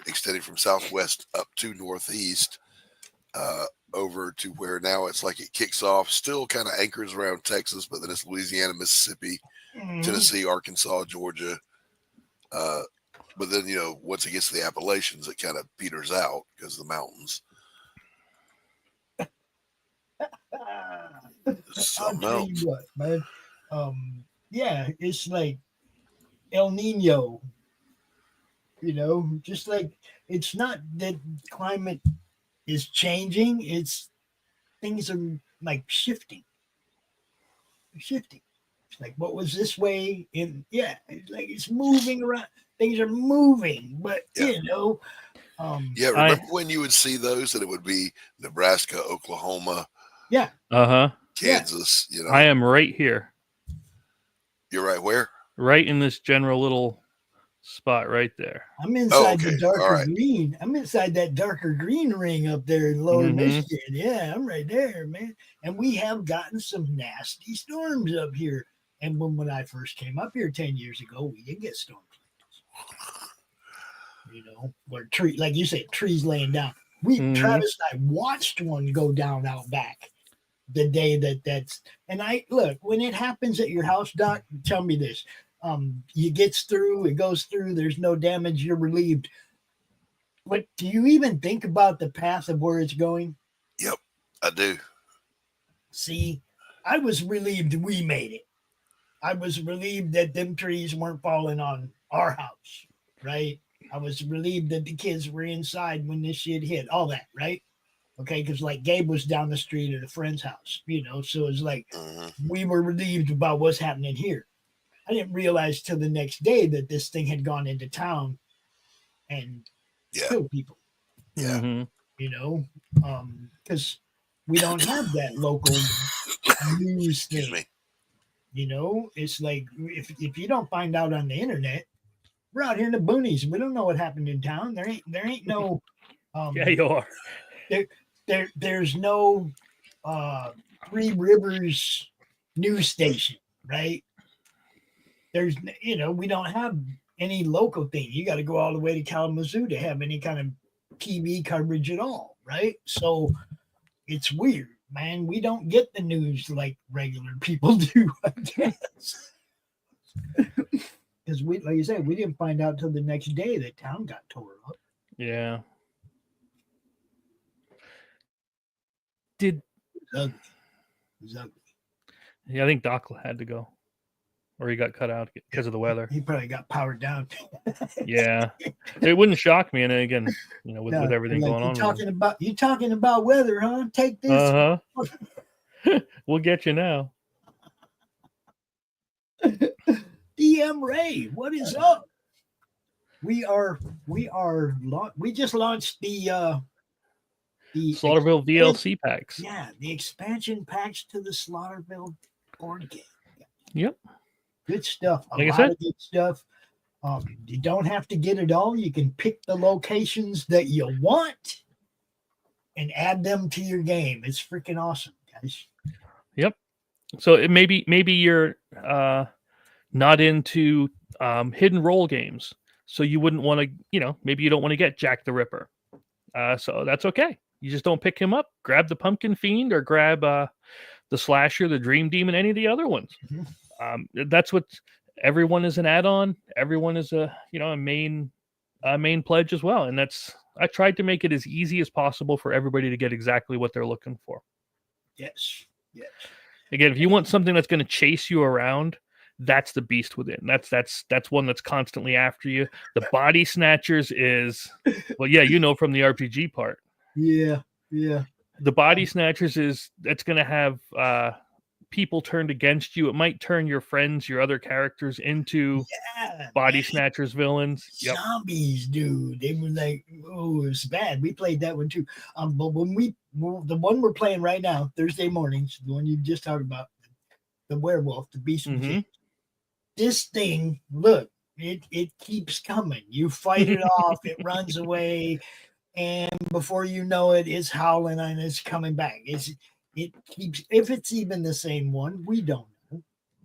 S6: extending from southwest up to northeast, over to where now it's like it kicks off, still kind of anchors around Texas, but then it's Louisiana, Mississippi, Tennessee, Arkansas, Georgia. But then, you know, once it gets to the Appalachians, it kind of peters out because of the mountains.
S2: I'll tell you what, man. Yeah, it's like El Nino. You know, just like it's not that climate is changing; it's things are like shifting. It's like what was this way it's like it's moving around. Things are moving, but you know.
S6: Remember when you would see those and it would be Nebraska, Oklahoma, Kansas, you know.
S3: I am right here.
S6: You're right where?
S3: Right in this general little spot right there.
S2: I'm inside the darker green. I'm inside that darker green ring up there in lower Michigan. Yeah, I'm right there, man. And we have gotten some nasty storms up here. And when I first came up here 10 years ago, we did get storms. You know, where like you said, trees laying down. Travis and I watched one go down out back the day and I look, when it happens at your house, Doc, tell me this. It goes through, there's no damage, you're relieved. But do you even think about the path of where it's going?
S6: Yep, I do.
S2: See, I was relieved we made it. I was relieved that them trees weren't falling on our house, right? I was relieved that the kids were inside when this shit hit. All that, right? Okay, because like Gabe was down the street at a friend's house, so it's like we were relieved about what's happening here. I didn't realize till the next day that this thing had gone into town and killed people.
S6: Yeah.
S2: Because we don't have that local news
S6: Excuse
S2: thing.
S6: me.
S2: It's like if you don't find out on the internet, we're out here in the boonies. We don't know what happened in town. There ain't no.
S3: Yeah, you are.
S2: There's no Three Rivers news station, right? There's we don't have any local thing. You got to go all the way to Kalamazoo to have any kind of TV coverage at all, right? So it's weird, man. We don't get the news like regular people do, I guess. Because like you said, we didn't find out till the next day that town got tore up.
S3: Yeah.
S2: It was ugly.
S3: Yeah, I think Doc had to go, or he got cut out because of the weather.
S2: He probably got powered down.
S3: Yeah, it wouldn't shock me. And then again, with everything
S2: like,
S3: going on,
S2: you talking about weather, huh? Take this.
S3: We'll get you now.
S2: DM Ray, what is up? We just launched the
S3: Slaughterville VLC packs.
S2: Yeah, the expansion packs to the Slaughterville board game.
S3: Yep.
S2: Good stuff.
S3: Like I said,
S2: of good stuff. You don't have to get it all. You can pick the locations that you want and add them to your game. It's freaking awesome, guys.
S3: Yep. So maybe you're not into hidden role games, so you wouldn't want to, maybe you don't want to get Jack the Ripper. So that's okay. You just don't pick him up. Grab the Pumpkin Fiend or grab the Slasher, the Dream Demon, any of the other ones. That's what everyone is an add-on. Everyone is a main pledge as well. And I tried to make it as easy as possible for everybody to get exactly what they're looking for.
S2: Yes.
S3: Again, if you want something that's going to chase you around, that's the beast within. That's one that's constantly after you. The Body Snatchers is, well, yeah, from the RPG part.
S2: Yeah.
S3: The Body Snatchers that's going to have people turned against you. It might turn your friends, your other characters into Body Snatchers villains. Yep.
S2: Zombies, dude. They were like, oh, it's bad. We played that one too. But when the one we're playing right now, Thursday mornings, the one you just talked about, the werewolf, the beast. This thing, look, it keeps coming. You fight it off, it runs away, and before you know it, it's howling and it's coming back. It keeps, if it's even the same one, we don't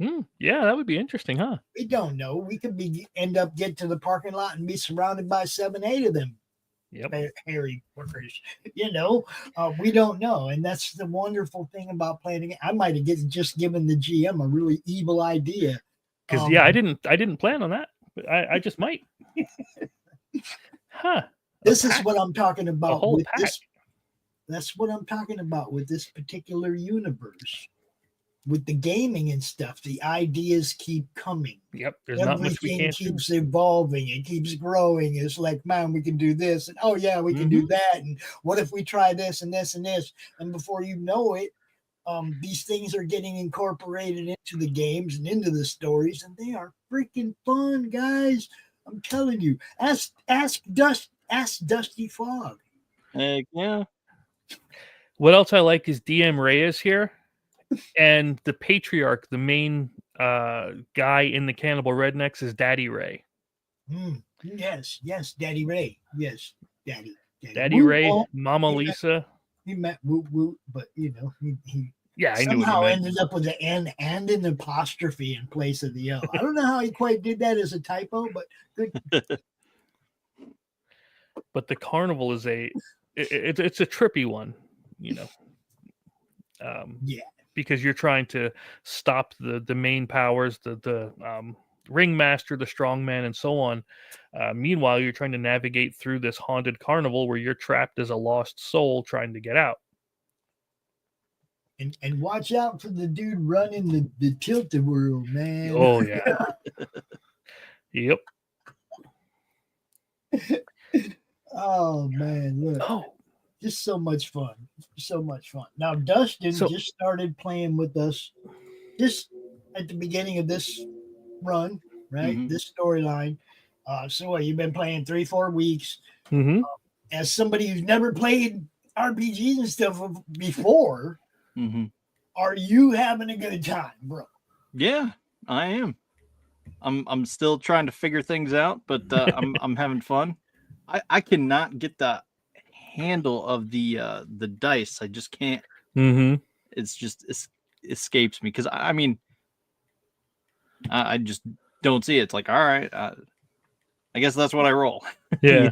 S2: know.
S3: Yeah, that would be interesting, huh?
S2: We don't know. We could get to the parking lot and be surrounded by 7-8 of them.
S3: Yep.
S2: Hairy workers. We don't know, and that's the wonderful thing about playing again. I might have just given the GM a really evil idea.
S3: Because I didn't plan on that. But I just might. Huh.
S2: This is what I'm talking about.
S3: A whole pack.
S2: That's what I'm talking about with this particular universe. With the gaming and stuff, the ideas keep coming.
S3: Yep. There's not much we can't
S2: keeps do. Evolving. It keeps growing. It's like, man, we can do this. And oh yeah, we can do that. And what if we try this and this and this? And before you know it, these things are getting incorporated into the games and into the stories, and they are freaking fun, guys. I'm telling you. Ask Dusty Fog.
S7: Yeah.
S3: What else I like is DM Reyes here, and the Patriarch, the main guy in the Cannibal Rednecks, is Daddy Ray.
S2: Yes, Daddy Ray. Yes,
S3: Daddy Ray, Mama Lisa.
S2: He met Woot Woot, but he
S3: yeah, I
S2: somehow ended up with the N and an apostrophe in place of the L. I don't know how he quite did that as a typo, but good.
S3: But the Carnival is it's a trippy one, because you're trying to stop the main powers, the ringmaster, the strongman, and so on. Meanwhile, you're trying to navigate through this haunted carnival where you're trapped as a lost soul trying to get out.
S2: And watch out for the dude running the tilted world, man.
S3: Oh yeah. Yep.
S2: Oh man, look.
S3: Oh,
S2: Just so much fun. So much fun. Now Dustin
S3: So-
S2: just started playing with us just at the beginning of this run, right?
S7: Mhm.
S2: This storyline. So what, you've been playing 3-4 weeks.
S3: hmm
S2: As somebody who's never played RPGs and stuff before,
S7: Mm-hmm.
S2: are you having a good time, bro?
S7: Yeah, I am. I'm still trying to figure things out, but I'm having fun. I cannot get the handle of the dice. I just can't.
S3: hmm
S7: It's just escapes me because I mean I just don't see it. It's like, all right, I guess that's what I roll.
S3: Yeah.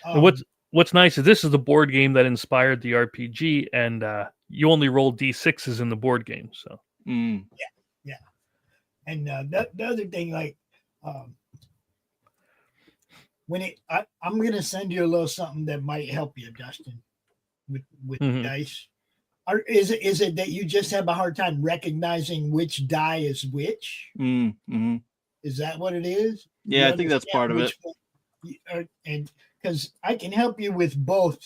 S2: Um,
S3: And what's nice is this is the board game that inspired the RPG, and you only roll d6s in the board game. So
S7: Mm,
S2: and the other thing, like, when I'm gonna send you a little something that might help you, Dustin, with
S3: Mhm.
S2: dice. Or is it that you just have a hard time recognizing which die is which?
S7: mhm.
S2: Is that what it is?
S7: Yeah,
S2: You
S7: I think that's
S2: understand
S7: part of
S2: which one- and because I can help you with both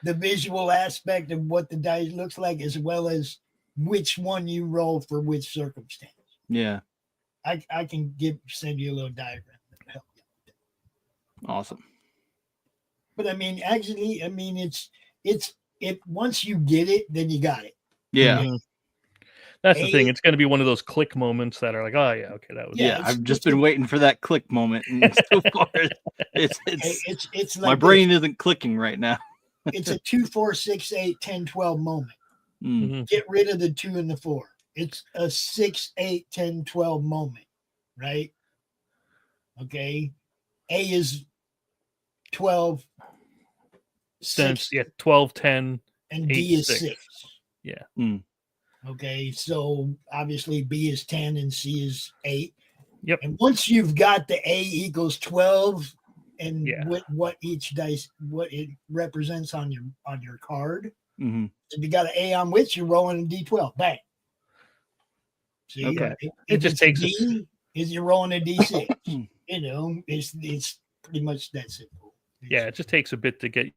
S2: the visual aspect of what the dice looks like, as well as which one you roll for which circumstance.
S7: Yeah,
S2: I can send you a little diagram that help you.
S7: awesome.
S2: But I mean, actually, I mean, it's once you get it, then you got it.
S7: Yeah,
S3: Mhm. That's the thing.
S2: A-
S3: It's going to be one of those click moments that are like, oh yeah, okay, that was
S2: Yeah,
S7: yeah.
S2: it's-
S7: I've just
S2: it's
S7: been
S2: a-
S7: waiting for that click moment, and so far it's
S2: It's like
S7: my brain isn't clicking right now.
S2: It's a 2, 4, 6, 8, 10, 12 moment.
S7: Mm,
S3: Mhm.
S2: Get rid of the 2 and the 4. It's a 6, 8, 10, 12 moment, right? Okay. A is 12,
S3: Then
S2: 6,
S3: yeah, 12, 10,
S2: and
S3: 8,
S2: D is
S3: 6.
S2: 6.
S3: Yeah.
S7: Mm.
S2: Okay. So obviously B is 10 and C is 8.
S3: Yep.
S2: And once you've got the A equals 12 and
S3: Yeah.
S2: what each dice, what it represents on your card,
S7: mhm.
S2: if you got an A on which, you're rolling a D12. Bang. See,
S7: Okay.
S3: It
S2: if
S3: just
S2: it's
S3: takes
S2: D, is you're rolling a D6. You know, it's pretty much that simple.
S3: Yeah, it just takes a bit to get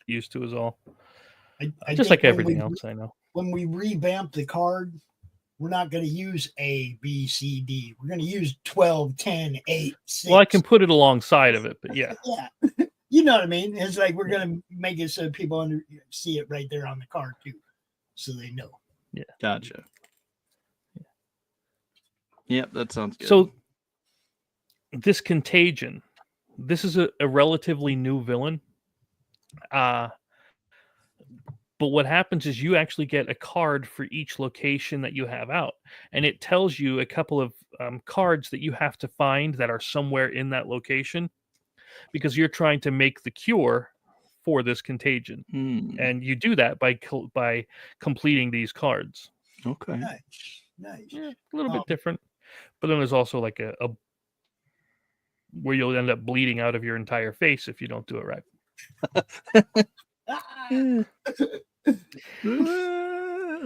S3: used to, is all.
S2: I
S3: Just
S2: think
S3: like everything else, I know.
S2: when we revamp the card, we're not going to use A, B, C, D. We're going to use 12, 10, 8, 6.
S3: Well, I can put it alongside of it, but yeah.
S2: Yeah. You know what I mean? It's like we're going to make it so people see it right there on the card too, so they know.
S7: Gotcha. Yep, that sounds good.
S3: So this Contagion, this is a relatively new villain. But what happens is you actually get a card for each location that you have out, and it tells you a couple of cards that you have to find that are somewhere in that location, because you're trying to make the cure for this contagion,
S7: Mm,
S3: and you do that by completing these cards.
S7: okay.
S2: Nice.
S3: Yeah, a little bit different, but then there's also like a where you'll end up bleeding out of your entire face if you don't do it right.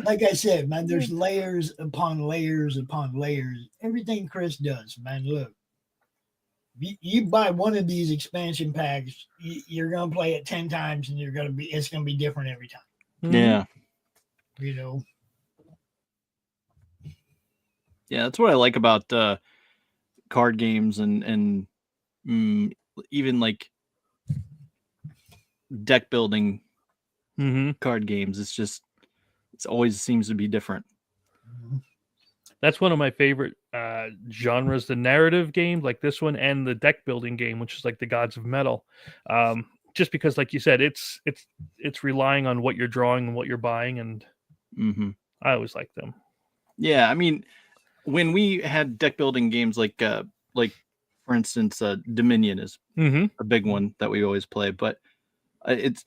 S2: Like I said, man, there's layers upon layers upon layers. Everything Chris does, man. Look, you buy one of these expansion packs, you're gonna play it 10 times, and it's gonna be different every time.
S7: Yeah.
S2: You know,
S7: Yeah, that's what I like about card games and even like deck building
S3: Mm-hmm.
S7: card games. It's always seems to be different.
S3: That's one of my favorite genres, the narrative game like this one, and the deck building game, which is like the Gods of Metal. Just because, like you said, it's relying on what you're drawing and what you're buying, and
S7: Mm-hmm.
S3: I always like them.
S7: Yeah, I mean, when we had deck building games like for instance, Dominion is
S3: Mm-hmm.
S7: a big one that we always play, but it's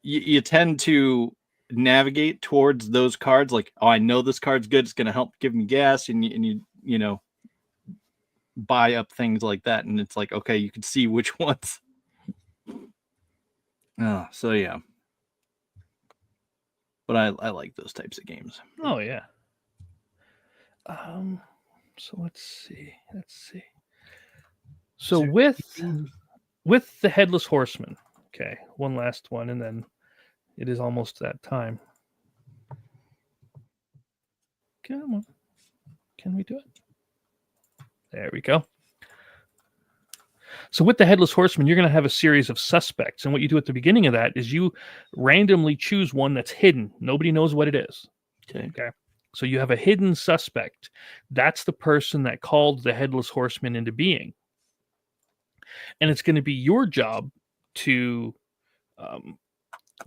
S7: you tend to navigate towards those cards like, oh, I know this card's good, it's going to help give me gas, and you know, buy up things like that, and it's like, okay, you can see which ones. Oh, so yeah. But I like those types of games.
S3: Oh yeah. So let's see. So with the Headless Horseman, okay, one last one, and then it is almost that time. Come on. Can we do it? There we go. So with the Headless Horseman, you're going to have a series of suspects. And what you do at the beginning of that is you randomly choose one that's hidden. Nobody knows what it is. Okay. So you have a hidden suspect. That's the person that called the Headless Horseman into being. And it's going to be your job to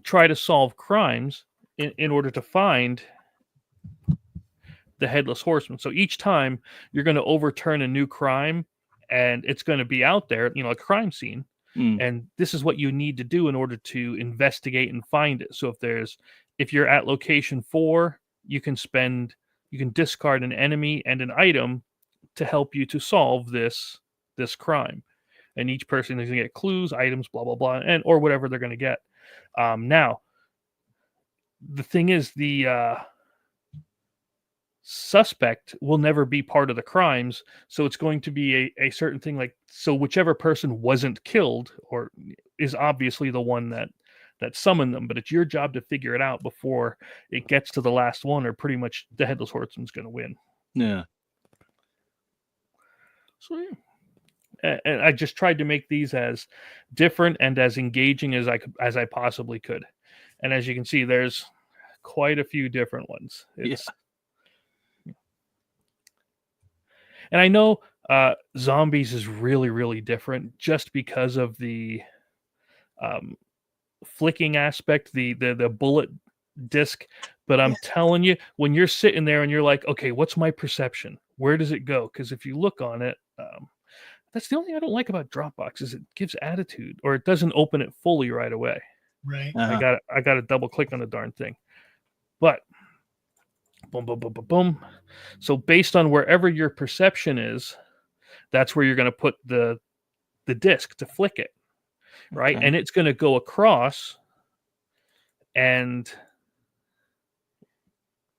S3: try to solve crimes in order to find the Headless Horseman. So each time you're going to overturn a new crime, and it's going to be out there, a crime scene. And this is what you need to do in order to investigate and find it. So if you're at location 4, you can discard an enemy and an item to help you to solve this crime. And each person is going to get clues, items, blah, blah, blah, or whatever they're going to get. Now, the thing is, the suspect will never be part of the crimes, so it's going to be a certain thing, like, so whichever person wasn't killed or is obviously the one that summoned them, but it's your job to figure it out before it gets to the last one, or pretty much the Headless Horseman's going to win.
S7: Yeah.
S3: So yeah. And I just tried to make these as different and as engaging as I possibly could. And as you can see, there's quite a few different ones. And I know zombies is really, really different just because of the flicking aspect, the bullet disc. But I'm telling you, when you're sitting there and you're like, okay, what's my perception? Where does it go? Because if you look on it, that's the only thing I don't like about Dropbox is it gives attitude, or it doesn't open it fully right away.
S2: Right.
S7: Uh-huh.
S3: I got to double click on the darn thing. But boom, boom, boom, boom, boom. So based on wherever your perception is, that's where you're going to put the disc to flick it, right?
S7: Okay.
S3: And it's going to go across. And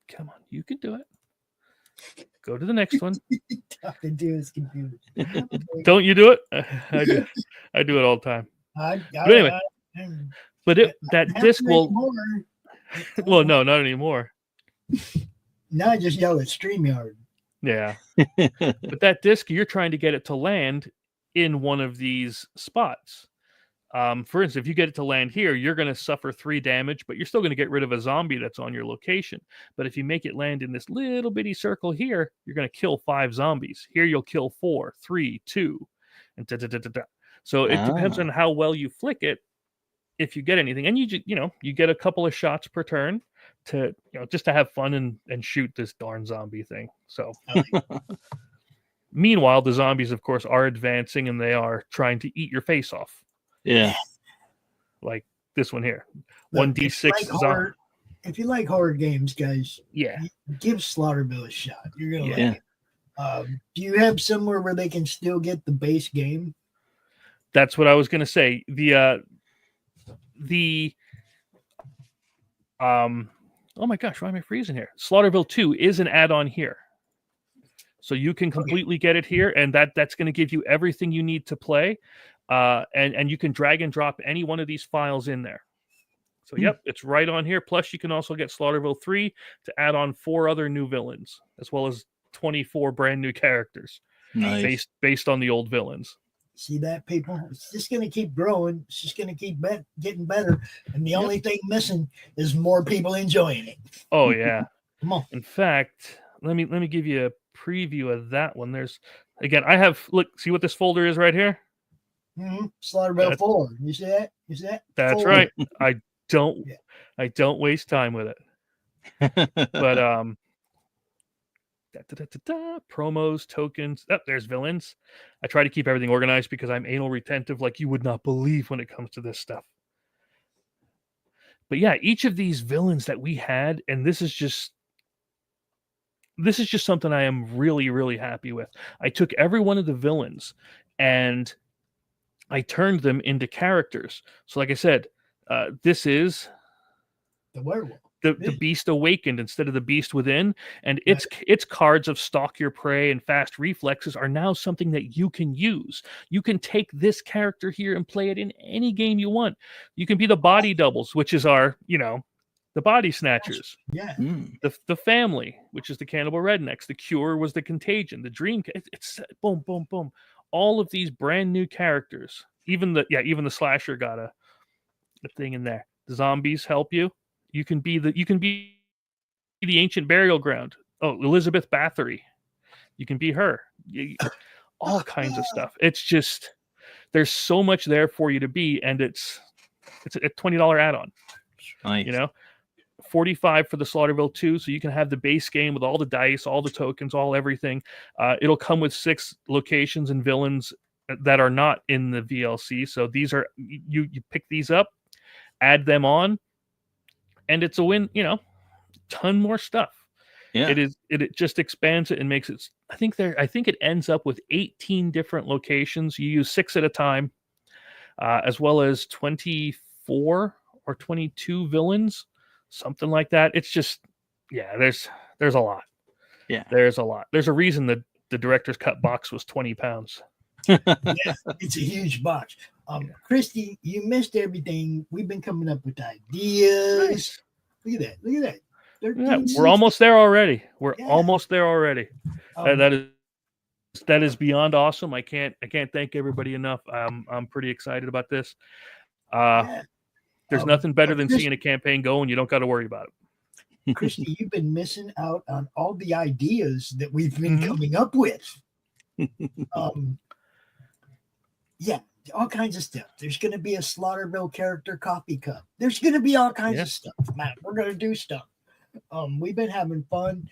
S3: come on, you can do it. Go to the next one.
S2: The dude is confused.
S3: Don't you do it? I do it all the time. But anyway, that disc will. Well, no, not anymore.
S2: Now I just yell at StreamYard.
S3: Yeah. But that disc, you're trying to get it to land in one of these spots. For instance, if you get it to land here, you're going to suffer 3 damage, but you're still going to get rid of a zombie that's on your location. But if you make it land in this little bitty circle here, you're going to kill 5 zombies. Here you'll kill 4, 3, 2, and da-da-da-da-da. So it depends on how well you flick it, if you get anything. And you get a couple of shots per turn to, just to have fun and shoot this darn zombie thing. So meanwhile, the zombies, of course, are advancing and they are trying to eat your face off.
S7: Yeah.
S3: Like this one here.
S2: Look,
S3: 1d6
S2: if you like horror games, guys,
S3: yeah,
S2: give Slaughterville a shot. You're gonna like
S7: Yeah.
S2: it. Do you have somewhere where they can still get the base game?
S3: That's what I was gonna say. Oh my gosh, why am I freezing here? Slaughterville 2 is an add-on here. So you can completely get it here, and that's going to give you everything you need to play. And you can drag and drop any one of these files in there. So yep, it's right on here. Plus, you can also get Slaughterville 3 to add on 4 other new villains, as well as 24 brand new characters
S7: Nice.
S3: based on the old villains.
S2: See that, people? It's just going to keep growing. It's just going to keep getting better. And the only thing missing is more people enjoying it.
S3: Oh yeah.
S2: Come on.
S3: In fact, let me give you a preview of that one. There's again, I have see what this folder is right here.
S2: Mm-hmm. Slaughterville 4. You see that? You see that?
S3: That's
S2: 4.
S3: right. I don't waste time with it. But promos, tokens. Oh, there's villains. I try to keep everything organized because I'm anal retentive like you would not believe when it comes to this stuff. But yeah, each of these villains that we had, and this is just something I am really, really happy with. I took every one of the villains and I turned them into characters. So like I said, this is
S2: the werewolf.
S3: the Beast Awakened instead of the Beast Within, and its cards of stalk your prey and fast reflexes are now something that you can use. You can take this character here and play it in any game you want. You can be the Body Doubles, which is our, the Body Snatchers.
S2: Yeah.
S3: The Family, which is the Cannibal Rednecks. The Cure was the Contagion. The Dream. It's boom, boom, boom. All of these brand new characters. Even the Slasher got a thing in there. The zombies help you. You can be the Ancient Burial Ground. Oh, Elizabeth Bathory. You can be her. All kinds of stuff. It's just there's so much there for you to be, and it's a $20 add-on.
S7: Nice.
S3: $45 for the Slaughterville 2, so you can have the base game with all the dice, all the tokens, all everything. It'll come with 6 locations and villains that are not in the VLC. So these are you pick these up, add them on, and it's a win. Ton more stuff.
S7: Yeah.
S3: It just expands it and makes it. I think it ends up with 18 different locations. You use 6 at a time, as well as 24 or 22 villains. Something like that. It's just, there's a lot.
S7: Yeah.
S3: There's a lot. There's a reason that the director's cut box was 20 pounds.
S2: Yeah, it's a huge box. Christy, you missed everything. We've been coming up with ideas.
S3: Nice.
S2: Look at that.
S3: Yeah, we're almost there already. Almost there already. That is beyond awesome. I can't thank everybody enough. I'm pretty excited about this. There's nothing better than seeing a campaign go and you don't got to worry about it.
S2: Christy, you've been missing out on all the ideas that we've been coming up with. All kinds of stuff. There's going to be a Slaughterville character coffee cup. There's going to be all kinds of stuff, man. We're going to do stuff. We've been having fun.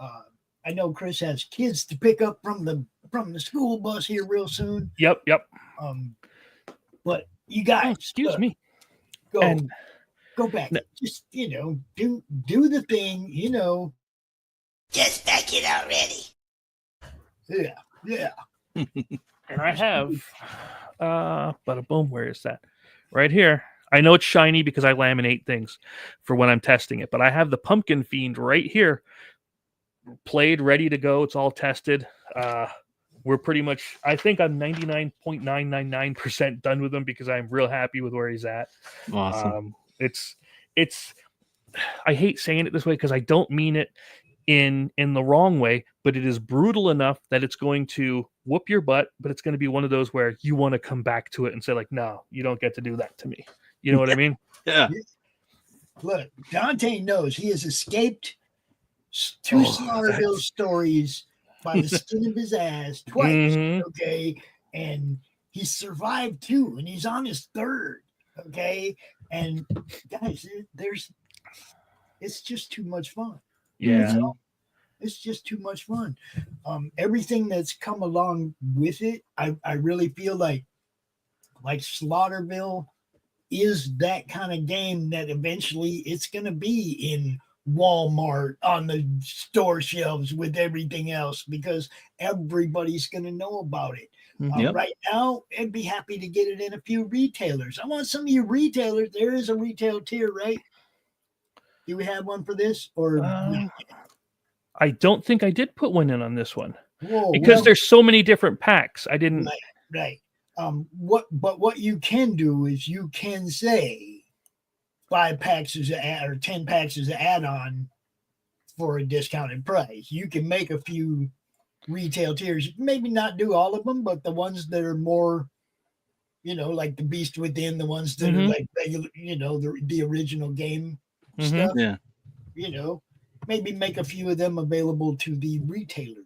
S2: I know Chris has kids to pick up from the school bus here real soon.
S3: Yep.
S2: But you guys,
S3: excuse me.
S2: Go back. Just do the thing.
S8: Just back it already.
S2: Yeah.
S3: And I have, bada boom. Where is that? Right here. I know it's shiny because I laminate things for when I'm testing it, but I have the Pumpkin Fiend right here, played, ready to go. It's all tested. We're pretty much, I think I'm 99.999% done with him because I'm real happy with where he's at.
S7: Awesome.
S3: It's I hate saying it this way because I don't mean it in the wrong way, but it is brutal enough that it's going to whoop your butt, but it's going to be one of those where you want to come back to it and say like, no, you don't get to do that to me. You know what I mean?
S7: Yeah.
S2: Look, Dante knows he has escaped 2 Slaughterville stories by the skin of his ass twice. Okay. And he survived 2 and he's on his 3rd. Okay. And guys, it's just too much fun.
S3: Yeah.
S2: It's just too much fun. Everything that's come along with it, I really feel like Slaughterville is that kind of game that eventually it's going to be in Walmart on the store shelves with everything else because everybody's going to know about it. Right now, I'd be happy to get it in a few retailers. I want some of you retailers. There is a retail tier, right? Do we have one for this or no?
S3: I don't think I did put one in on this one because
S2: well,
S3: there's so many different packs. I didn't.
S2: Right. What you can do is you can say 5 packs is or 10 packs is an add-on for a discounted price. You can make a few retail tiers, maybe not do all of them, but the ones that are more, like the Beast Within, the ones that are like regular, the original game stuff.
S7: Yeah.
S2: Maybe make a few of them available to the retailers.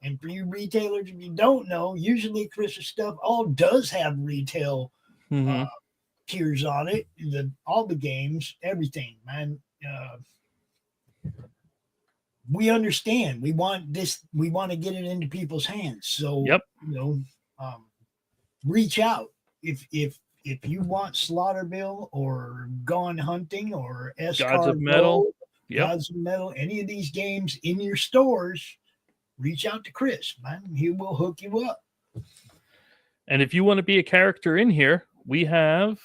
S2: And for you retailers, if you don't know, usually Chris's stuff all does have retail tiers on it. All the games, everything, man. We understand. We want this. We want to get it into people's hands. So, reach out if you want Slaughterville or Gone Hunting or
S3: Gods of Metal.
S2: Gods of Metal, any of these games in your stores, reach out to Chris, man. He will hook you up.
S3: And if you want to be a character in here, we have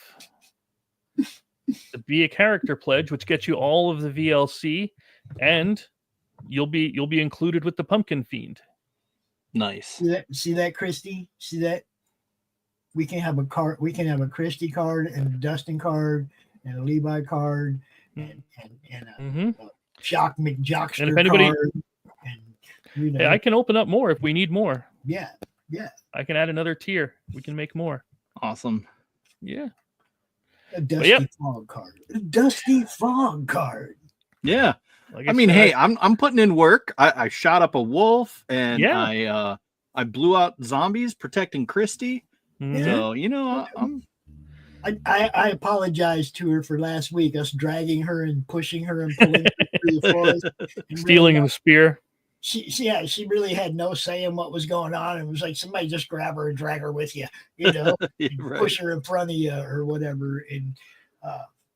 S3: the Be a Character pledge, which gets you all of the VLC, and you'll be included with the Pumpkin Fiend.
S7: Nice.
S2: See that, Christy? See that? We can have a card. We can have a Christy card and a Dustin card and a Levi card and a Jock McJockster
S3: And if anybody,
S2: card. And
S3: hey, I can open up more if we need more.
S2: yeah.
S3: I can add another tier. We can make more.
S7: Awesome.
S3: Yeah.
S2: A Dusty Fog card. A Dusty Fog card.
S7: Yeah.
S3: Like
S7: I mean,
S3: said,
S7: hey, I'm putting in work. I shot up a wolf and
S3: Yeah.
S7: I blew out zombies protecting Christy.
S3: Mhm.
S7: So, you know,
S2: I apologize to her for last week, us dragging her and pushing her and pulling her through the forest. And
S3: stealing
S2: really,
S3: the spear.
S2: she really had no say in what was going on. It was like somebody just grab her and drag her with you, you know, and
S7: Right.
S2: push her in front of you or whatever. And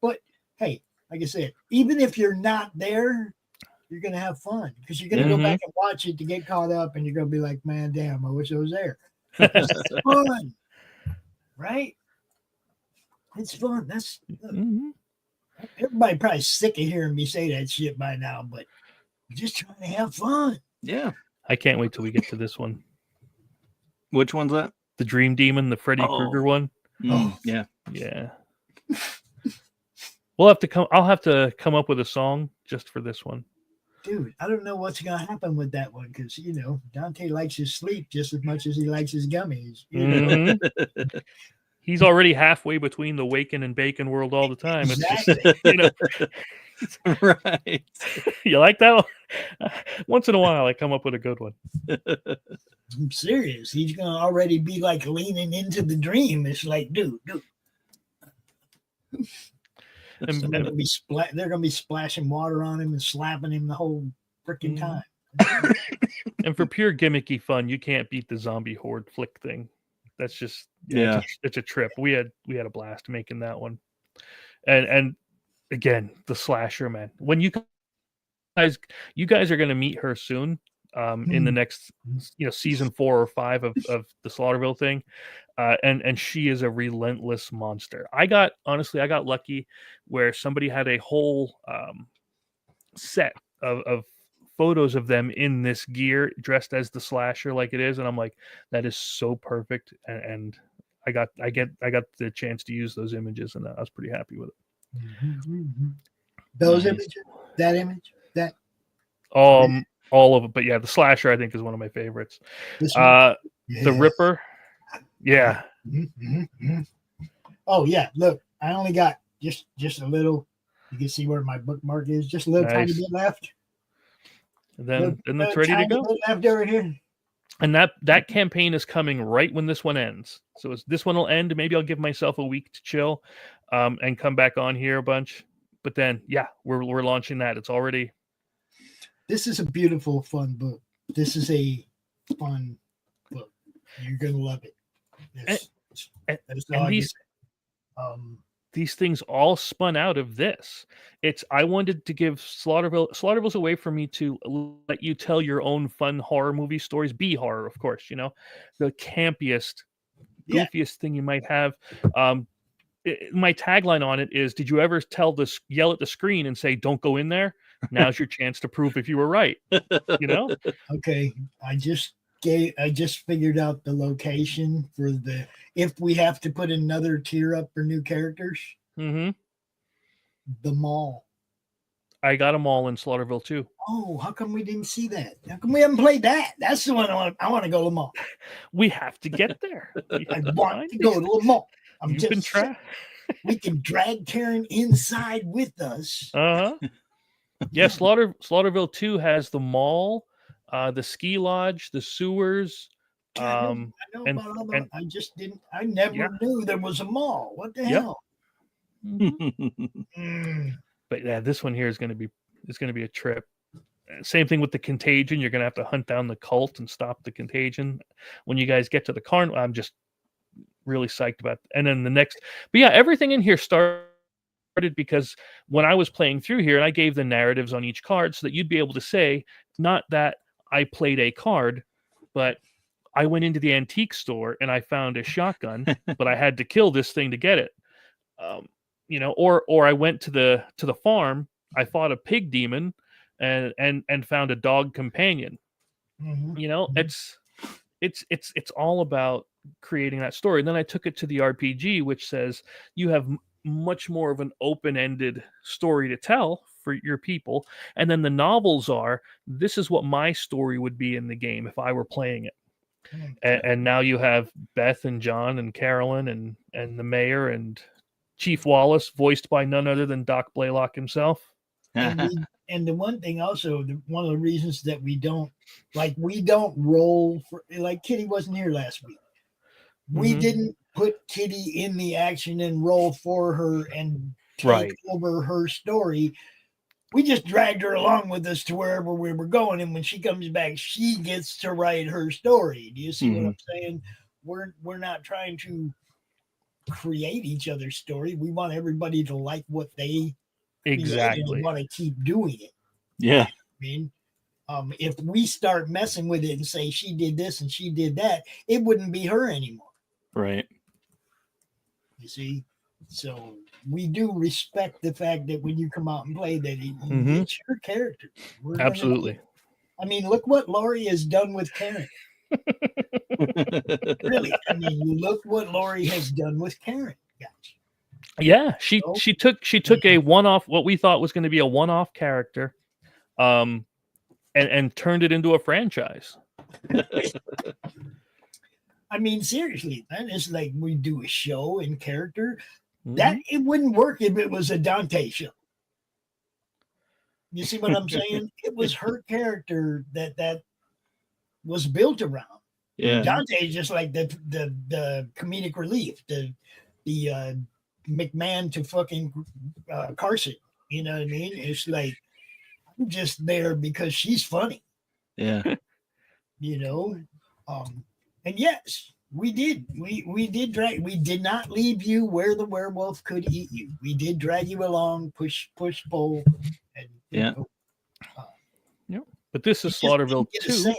S2: but hey, like I said, even if you're not there, you're gonna have fun because you're gonna go back and watch it to get caught up, and you're gonna be like, man, damn, I wish I was there. It's fun, right? It's fun. That's everybody probably sick of hearing me say that shit by now, but we're just trying to have fun.
S7: Yeah.
S3: I can't wait till we get to this one.
S7: Which one's that?
S3: The Dream Demon, the Freddy Krueger one.
S7: Yeah.
S3: Yeah. I'll have to come up with a song just for this one.
S2: Dude, I don't know what's gonna happen with that one because you know Dante likes his sleep just as much as he likes his gummies. You know?
S3: He's already halfway between the Waken and Bacon world all the time.
S2: Exactly.
S3: It's just, you know,
S7: Right.
S3: you like that one? Once in a while, I come up with a good one.
S2: I'm serious. He's gonna already be like leaning into the dream. It's like, dude.
S3: And,
S2: They're gonna be splashing water on him and slapping him the whole freaking time.
S3: and for pure gimmicky fun, you can't beat the zombie horde flick thing. That's just it's a trip. We had a blast making that one. And again, the slasher, man. When you guys are gonna meet her soon. In the next, season 4 or 5 of the Slaughterville thing, and she is a relentless monster. I got lucky where somebody had a whole set of photos of them in this gear, dressed as the slasher, like it is, and I'm like, that is so perfect. And I got the chance to use those images, and I was pretty happy with it.
S2: Those images, that image, that.
S3: All of it, but yeah, the slasher I think is one of my favorites.
S2: The
S3: Ripper, yeah.
S2: Oh yeah, look, I only got just a little. You can see where my bookmark is. Just a little tiny bit left.
S3: And then it's ready to go.
S2: Left over here.
S3: And that campaign is coming right when this one ends. So this one will end. Maybe I'll give myself a week to chill, and come back on here a bunch. But then, yeah, we're launching that. It's already.
S2: This is a beautiful, fun book. This is a fun book. You're gonna love it.
S3: These things all spun out of this. I wanted to give Slaughterville's a way for me to let you tell your own fun horror movie stories. Be horror, of course. The campiest, goofiest thing you might have. My tagline on it is: did you ever yell at the screen and say, "Don't go in there"? Now's your chance to prove if you were right.
S2: Okay, I just figured out the location for if we have to put another tier up for new characters.
S3: The
S2: mall.
S3: I got them all in Slaughterville too.
S2: Oh, how come we didn't see that? How come we haven't played that? That's the one I want to go to the mall.
S3: We have to get there.
S2: I want to go to the mall.
S3: You've been trying.
S2: We can drag Karen inside with us.
S3: Yeah, Slaughterville 2 has the mall, the ski lodge, the sewers.
S2: I know about all that. I never knew there was a mall. What the hell?
S3: But yeah, this one here is going to be a trip. Same thing with the Contagion. You're going to have to hunt down the cult and stop the Contagion. When you guys get to the carnival, I'm just really psyched about it. And then but yeah, everything in here started because when I was playing through here and I gave the narratives on each card so that you'd be able to say, not that I played a card, but I went into the antique store and I found a shotgun, but I had to kill this thing to get it. or I went to the farm, I fought a pig demon and found a dog companion.
S2: Mhm.
S3: It's all about creating that story. And then I took it to the RPG, which says you have much more of an open-ended story to tell for your people. And then the novels are, this is what my story would be in the game if I were playing it. And now you have Beth and John and Carolyn and the mayor and Chief Wallace, voiced by none other than Doc Blaylock himself.
S2: And the one thing also, one of the reasons that we don't roll for, like Kitty wasn't here last week. We didn't put Kitty in the action and roll for her and take over her story. We just dragged her along with us to wherever we were going, and when she comes back, she gets to write her story. Do you see what I'm saying? We're not trying to create each other's story. We want everybody to like what they
S3: exactly
S2: want to keep doing it.
S7: Yeah.
S2: I mean, if we start messing with it and say she did this and she did that, it wouldn't be her anymore.
S7: Right.
S2: You see? So we do respect the fact that when you come out and play that it's your character.
S3: Absolutely.
S2: I mean, look what Lori has done with Karen. Really, I mean, look what Lori has done with Karen, guys.
S3: Yeah, she took a one-off, what we thought was going to be a one-off character, and turned it into a franchise.
S2: I mean, seriously, man, it's like we do a show in character. That it wouldn't work if it was a Dante show. You see what I'm saying? It was her character that was built around.
S7: Yeah.
S2: Dante is just like the comedic relief, the McMahon to fucking Carson. You know what I mean? It's like I'm just there because she's funny.
S7: Yeah.
S2: And yes, we did. We did drag. We did not leave you where the werewolf could eat you. We did drag you along, push, pull, and
S3: But this is Slaughterville 2.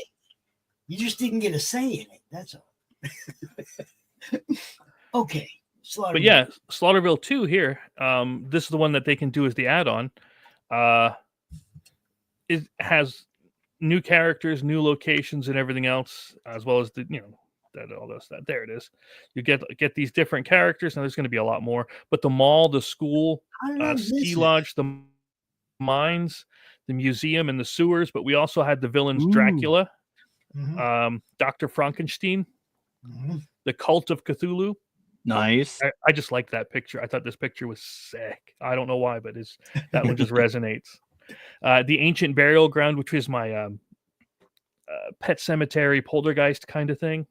S2: You just didn't get a say in it. That's all. Okay.
S3: But yeah, Slaughterville 2 here. This is the one that they can do as the add-on. It has new characters, new locations, and everything else, as well as that there it is. You get these different characters. Now there's going to be a lot more, but the mall, the school, ski lodge, the mines, the museum, and the sewers. But we also had the villains Dracula, Dr. Frankenstein, the Cult of Cthulhu.
S7: Nice.
S3: I just like that picture. I thought this picture was sick. I don't know why, but that one just resonates. The Ancient Burial Ground, which is my Pet Cemetery Poltergeist kind of thing.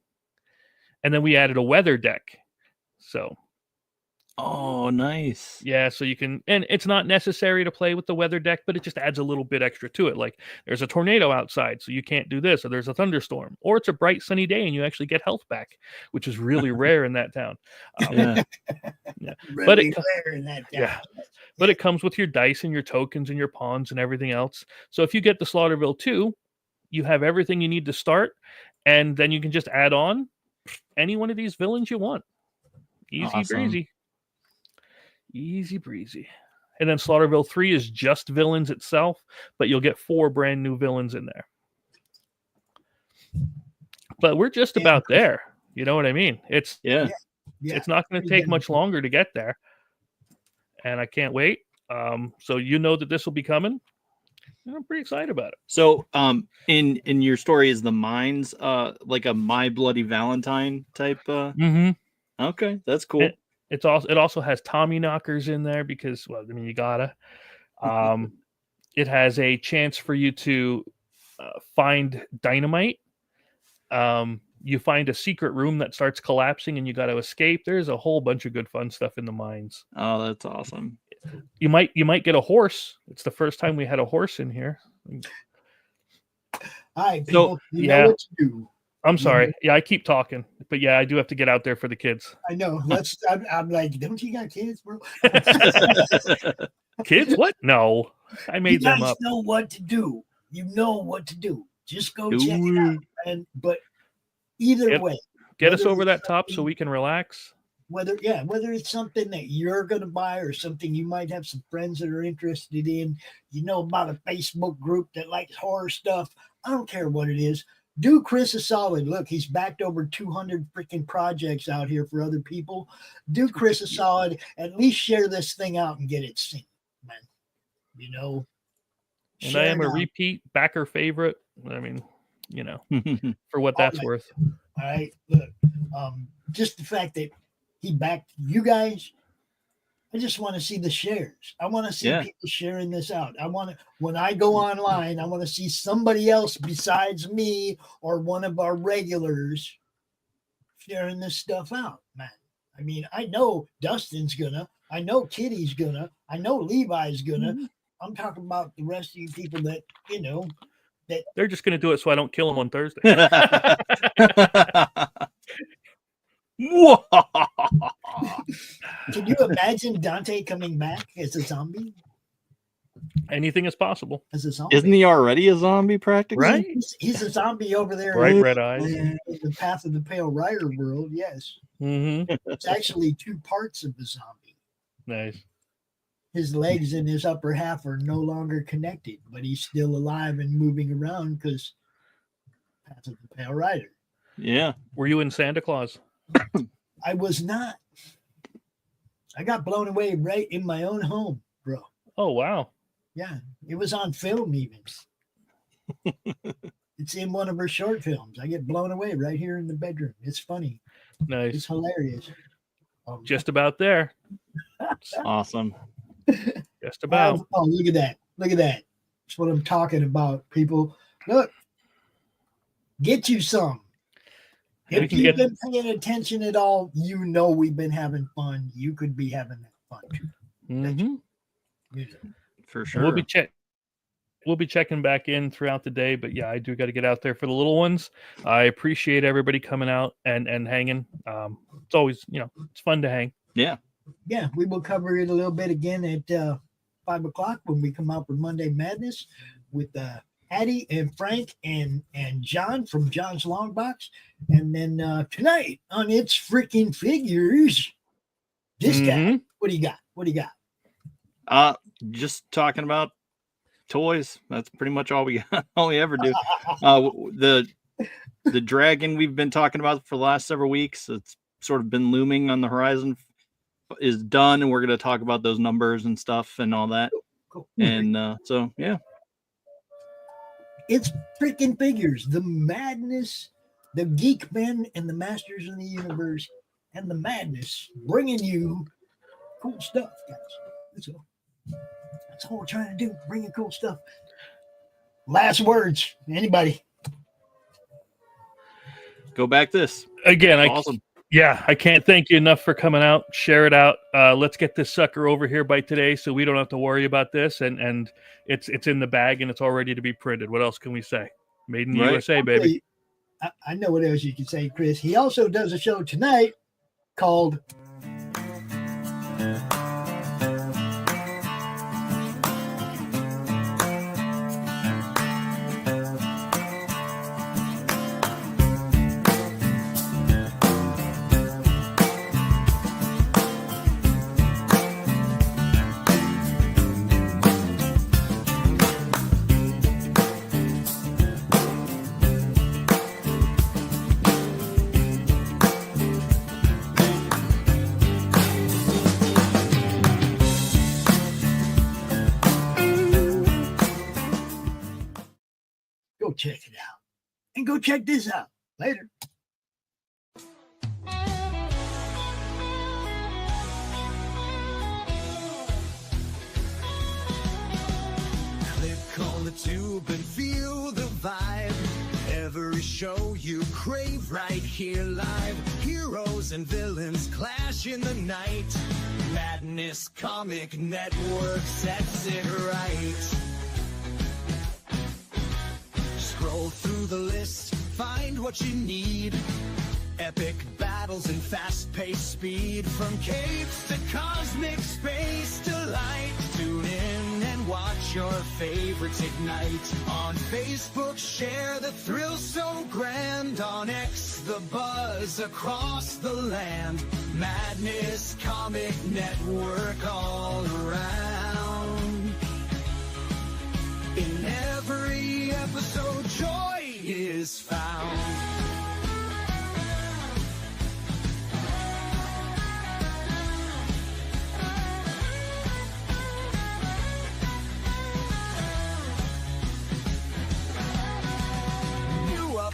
S3: And then we added a weather deck. So.
S7: Oh, nice.
S3: Yeah, so you can, and it's not necessary to play with the weather deck, but it just adds a little bit extra to it. Like there's a tornado outside, so you can't do this, or there's a thunderstorm, or it's a bright sunny day and you actually get health back, which is really rare in that town.
S7: Yeah.
S2: Really rare in that town.
S3: Yeah. But it comes with your dice and your tokens and your pawns and everything else. So if you get the Slaughterville 2, you have everything you need to start, and then you can just add on any one of these villains you want. Easy breezy. Easy breezy. And then Slaughterville 3 is just villains itself, but you'll get 4 brand new villains in there. But we're just about there. You know what I mean? It's not going to take much longer to get there. And I can't wait. So that this will be coming. And I'm pretty excited about it.
S7: So in your story, is the mines like a My Bloody Valentine type? Okay, that's cool.
S3: It also has Tommy knockers in there because, well, I mean, you gotta. It has a chance for you to find dynamite. You find a secret room that starts collapsing and you got to escape. There's a whole bunch of good fun stuff in the mines.
S7: Oh, that's awesome.
S3: You might get a horse. It's the first time we had a horse in here.
S2: Hi, people. You know what to do.
S3: I'm sorry. Yeah, I keep talking, but yeah, I do have to get out there for the kids.
S2: I know. I'm like, don't you got kids, bro?
S3: Kids? What? No, I made them up.
S2: You guys know what to do. You know what to do. Just go check it out. But either way,
S3: get us over that top so we can relax.
S2: whether it's something that you're going to buy or something you might have some friends that are interested in, about a Facebook group that likes horror stuff. I don't care what it is. Do Chris a solid. Look, he's backed over 200 freaking projects out here for other people. Do Chris a solid. At least share this thing out and get it seen, man.
S3: And I am a repeat backer favorite. I mean, for what that's worth.
S2: All right. Look, just the fact that he backed you guys, I just want to see the shares. I want to see people sharing this out. When I go online, I want to see somebody else besides me or one of our regulars sharing this stuff out, man. I mean, I know Dustin's gonna, I know Kitty's gonna, I know Levi's gonna. I'm talking about the rest of you people that, that
S3: they're just gonna do it so I don't kill them on Thursday.
S2: Can you imagine Dante coming back as a zombie?
S3: Anything is possible.
S2: As a zombie.
S7: Isn't he already a zombie practically?
S3: Right.
S2: He's a zombie over there.
S3: Bright red eyes.
S2: In the Path of the Pale Rider world, yes.
S3: Mm-hmm.
S2: It's actually two parts of the zombie.
S3: Nice.
S2: His legs and his upper half are no longer connected, but he's still alive and moving around because Path of the Pale Rider.
S7: Yeah.
S3: Were you in Santa Claus?
S2: I was not. I got blown away right in my own home, bro.
S3: Oh, wow.
S2: Yeah. It was on film even. It's in one of her short films. I get blown away right here in the bedroom. It's funny.
S3: Nice.
S2: It's hilarious.
S3: Just about there.
S7: Awesome.
S3: Just about.
S2: Oh, look at that. Look at that. That's what I'm talking about, people. Look. Get you some. If you've been paying attention at all, we've been having fun. You could be having that fun too.
S3: Mm-hmm.
S7: For sure.
S3: We'll be checking back in throughout the day, but yeah, I do got to get out there for the little ones. I appreciate everybody coming out and hanging. It's always, it's fun to hang.
S7: Yeah.
S2: Yeah, we will cover it a little bit again at 5 o'clock when we come out with Monday Madness with Hattie and Frank and John from John's Long Box. And then tonight on It's Freaking Figures, this guy, what do you got? What do you got?
S7: Just talking about toys. That's pretty much all we ever do. The dragon we've been talking about for the last several weeks, it's sort of been looming on the horizon, is done, and we're going to talk about those numbers and stuff and all that.
S2: Cool.
S7: And so, yeah.
S2: It's Freaking Figures, the madness, the geek men and the masters of the universe and the madness, bringing you cool stuff, guys. That's all we're trying to do, bringing cool stuff. Last words, anybody?
S7: Go back this.
S3: Again,
S7: awesome.
S3: I can't thank you enough for coming out. Share it out. Let's get this sucker over here by today so we don't have to worry about this. And it's in the bag and it's all ready to be printed. What else can we say? Made in the USA, baby.
S2: I know what else you can say, Chris. He also does a show tonight called check it out and go check this out later.
S9: Click on the tube and feel the vibe. Every show you crave right here live. Heroes and villains clash in the night. Madness Comic Network sets it right. Scroll through the list, find what you need. Epic battles and fast-paced speed. From capes to cosmic space delight. Tune in and watch your favorites ignite. On Facebook, share the thrill so grand. On X, the buzz across the land. Madness. Madness Comic Network all around. In every episode, joy is found.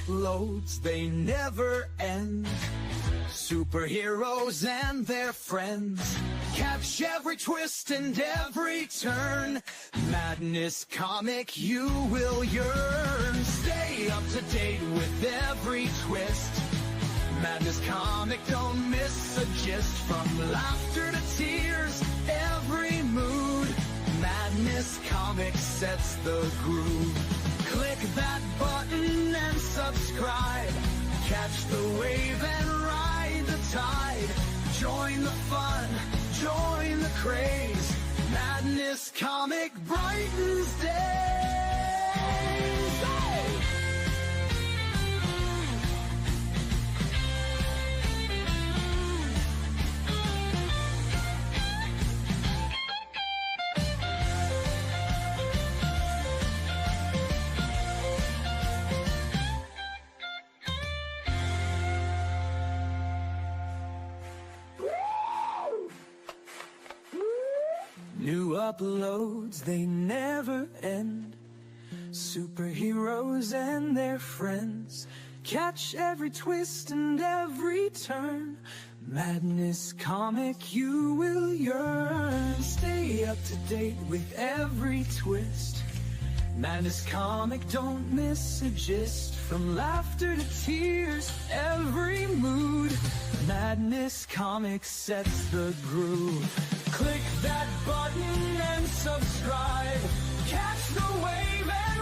S9: Uploads, they never end. Superheroes and their friends catch every twist and every turn. Madness Comic, you will yearn. Stay up to date with every twist. Madness Comic, don't miss a gist. From laughter to tears, every mood. Madness Comic sets the groove. Click that button and subscribe. Catch the wave and ride the tide. Join the fun, join the craze. Madness Comic brightens days. Hey! New uploads, they never end. Superheroes and their friends catch every twist and every turn. Madness Comic, you will yearn. Stay up to date with every twist. Madness Comic, don't miss a gist. From laughter to tears, every mood. Madness Comic sets the groove. Click that button and subscribe. Catch the wave and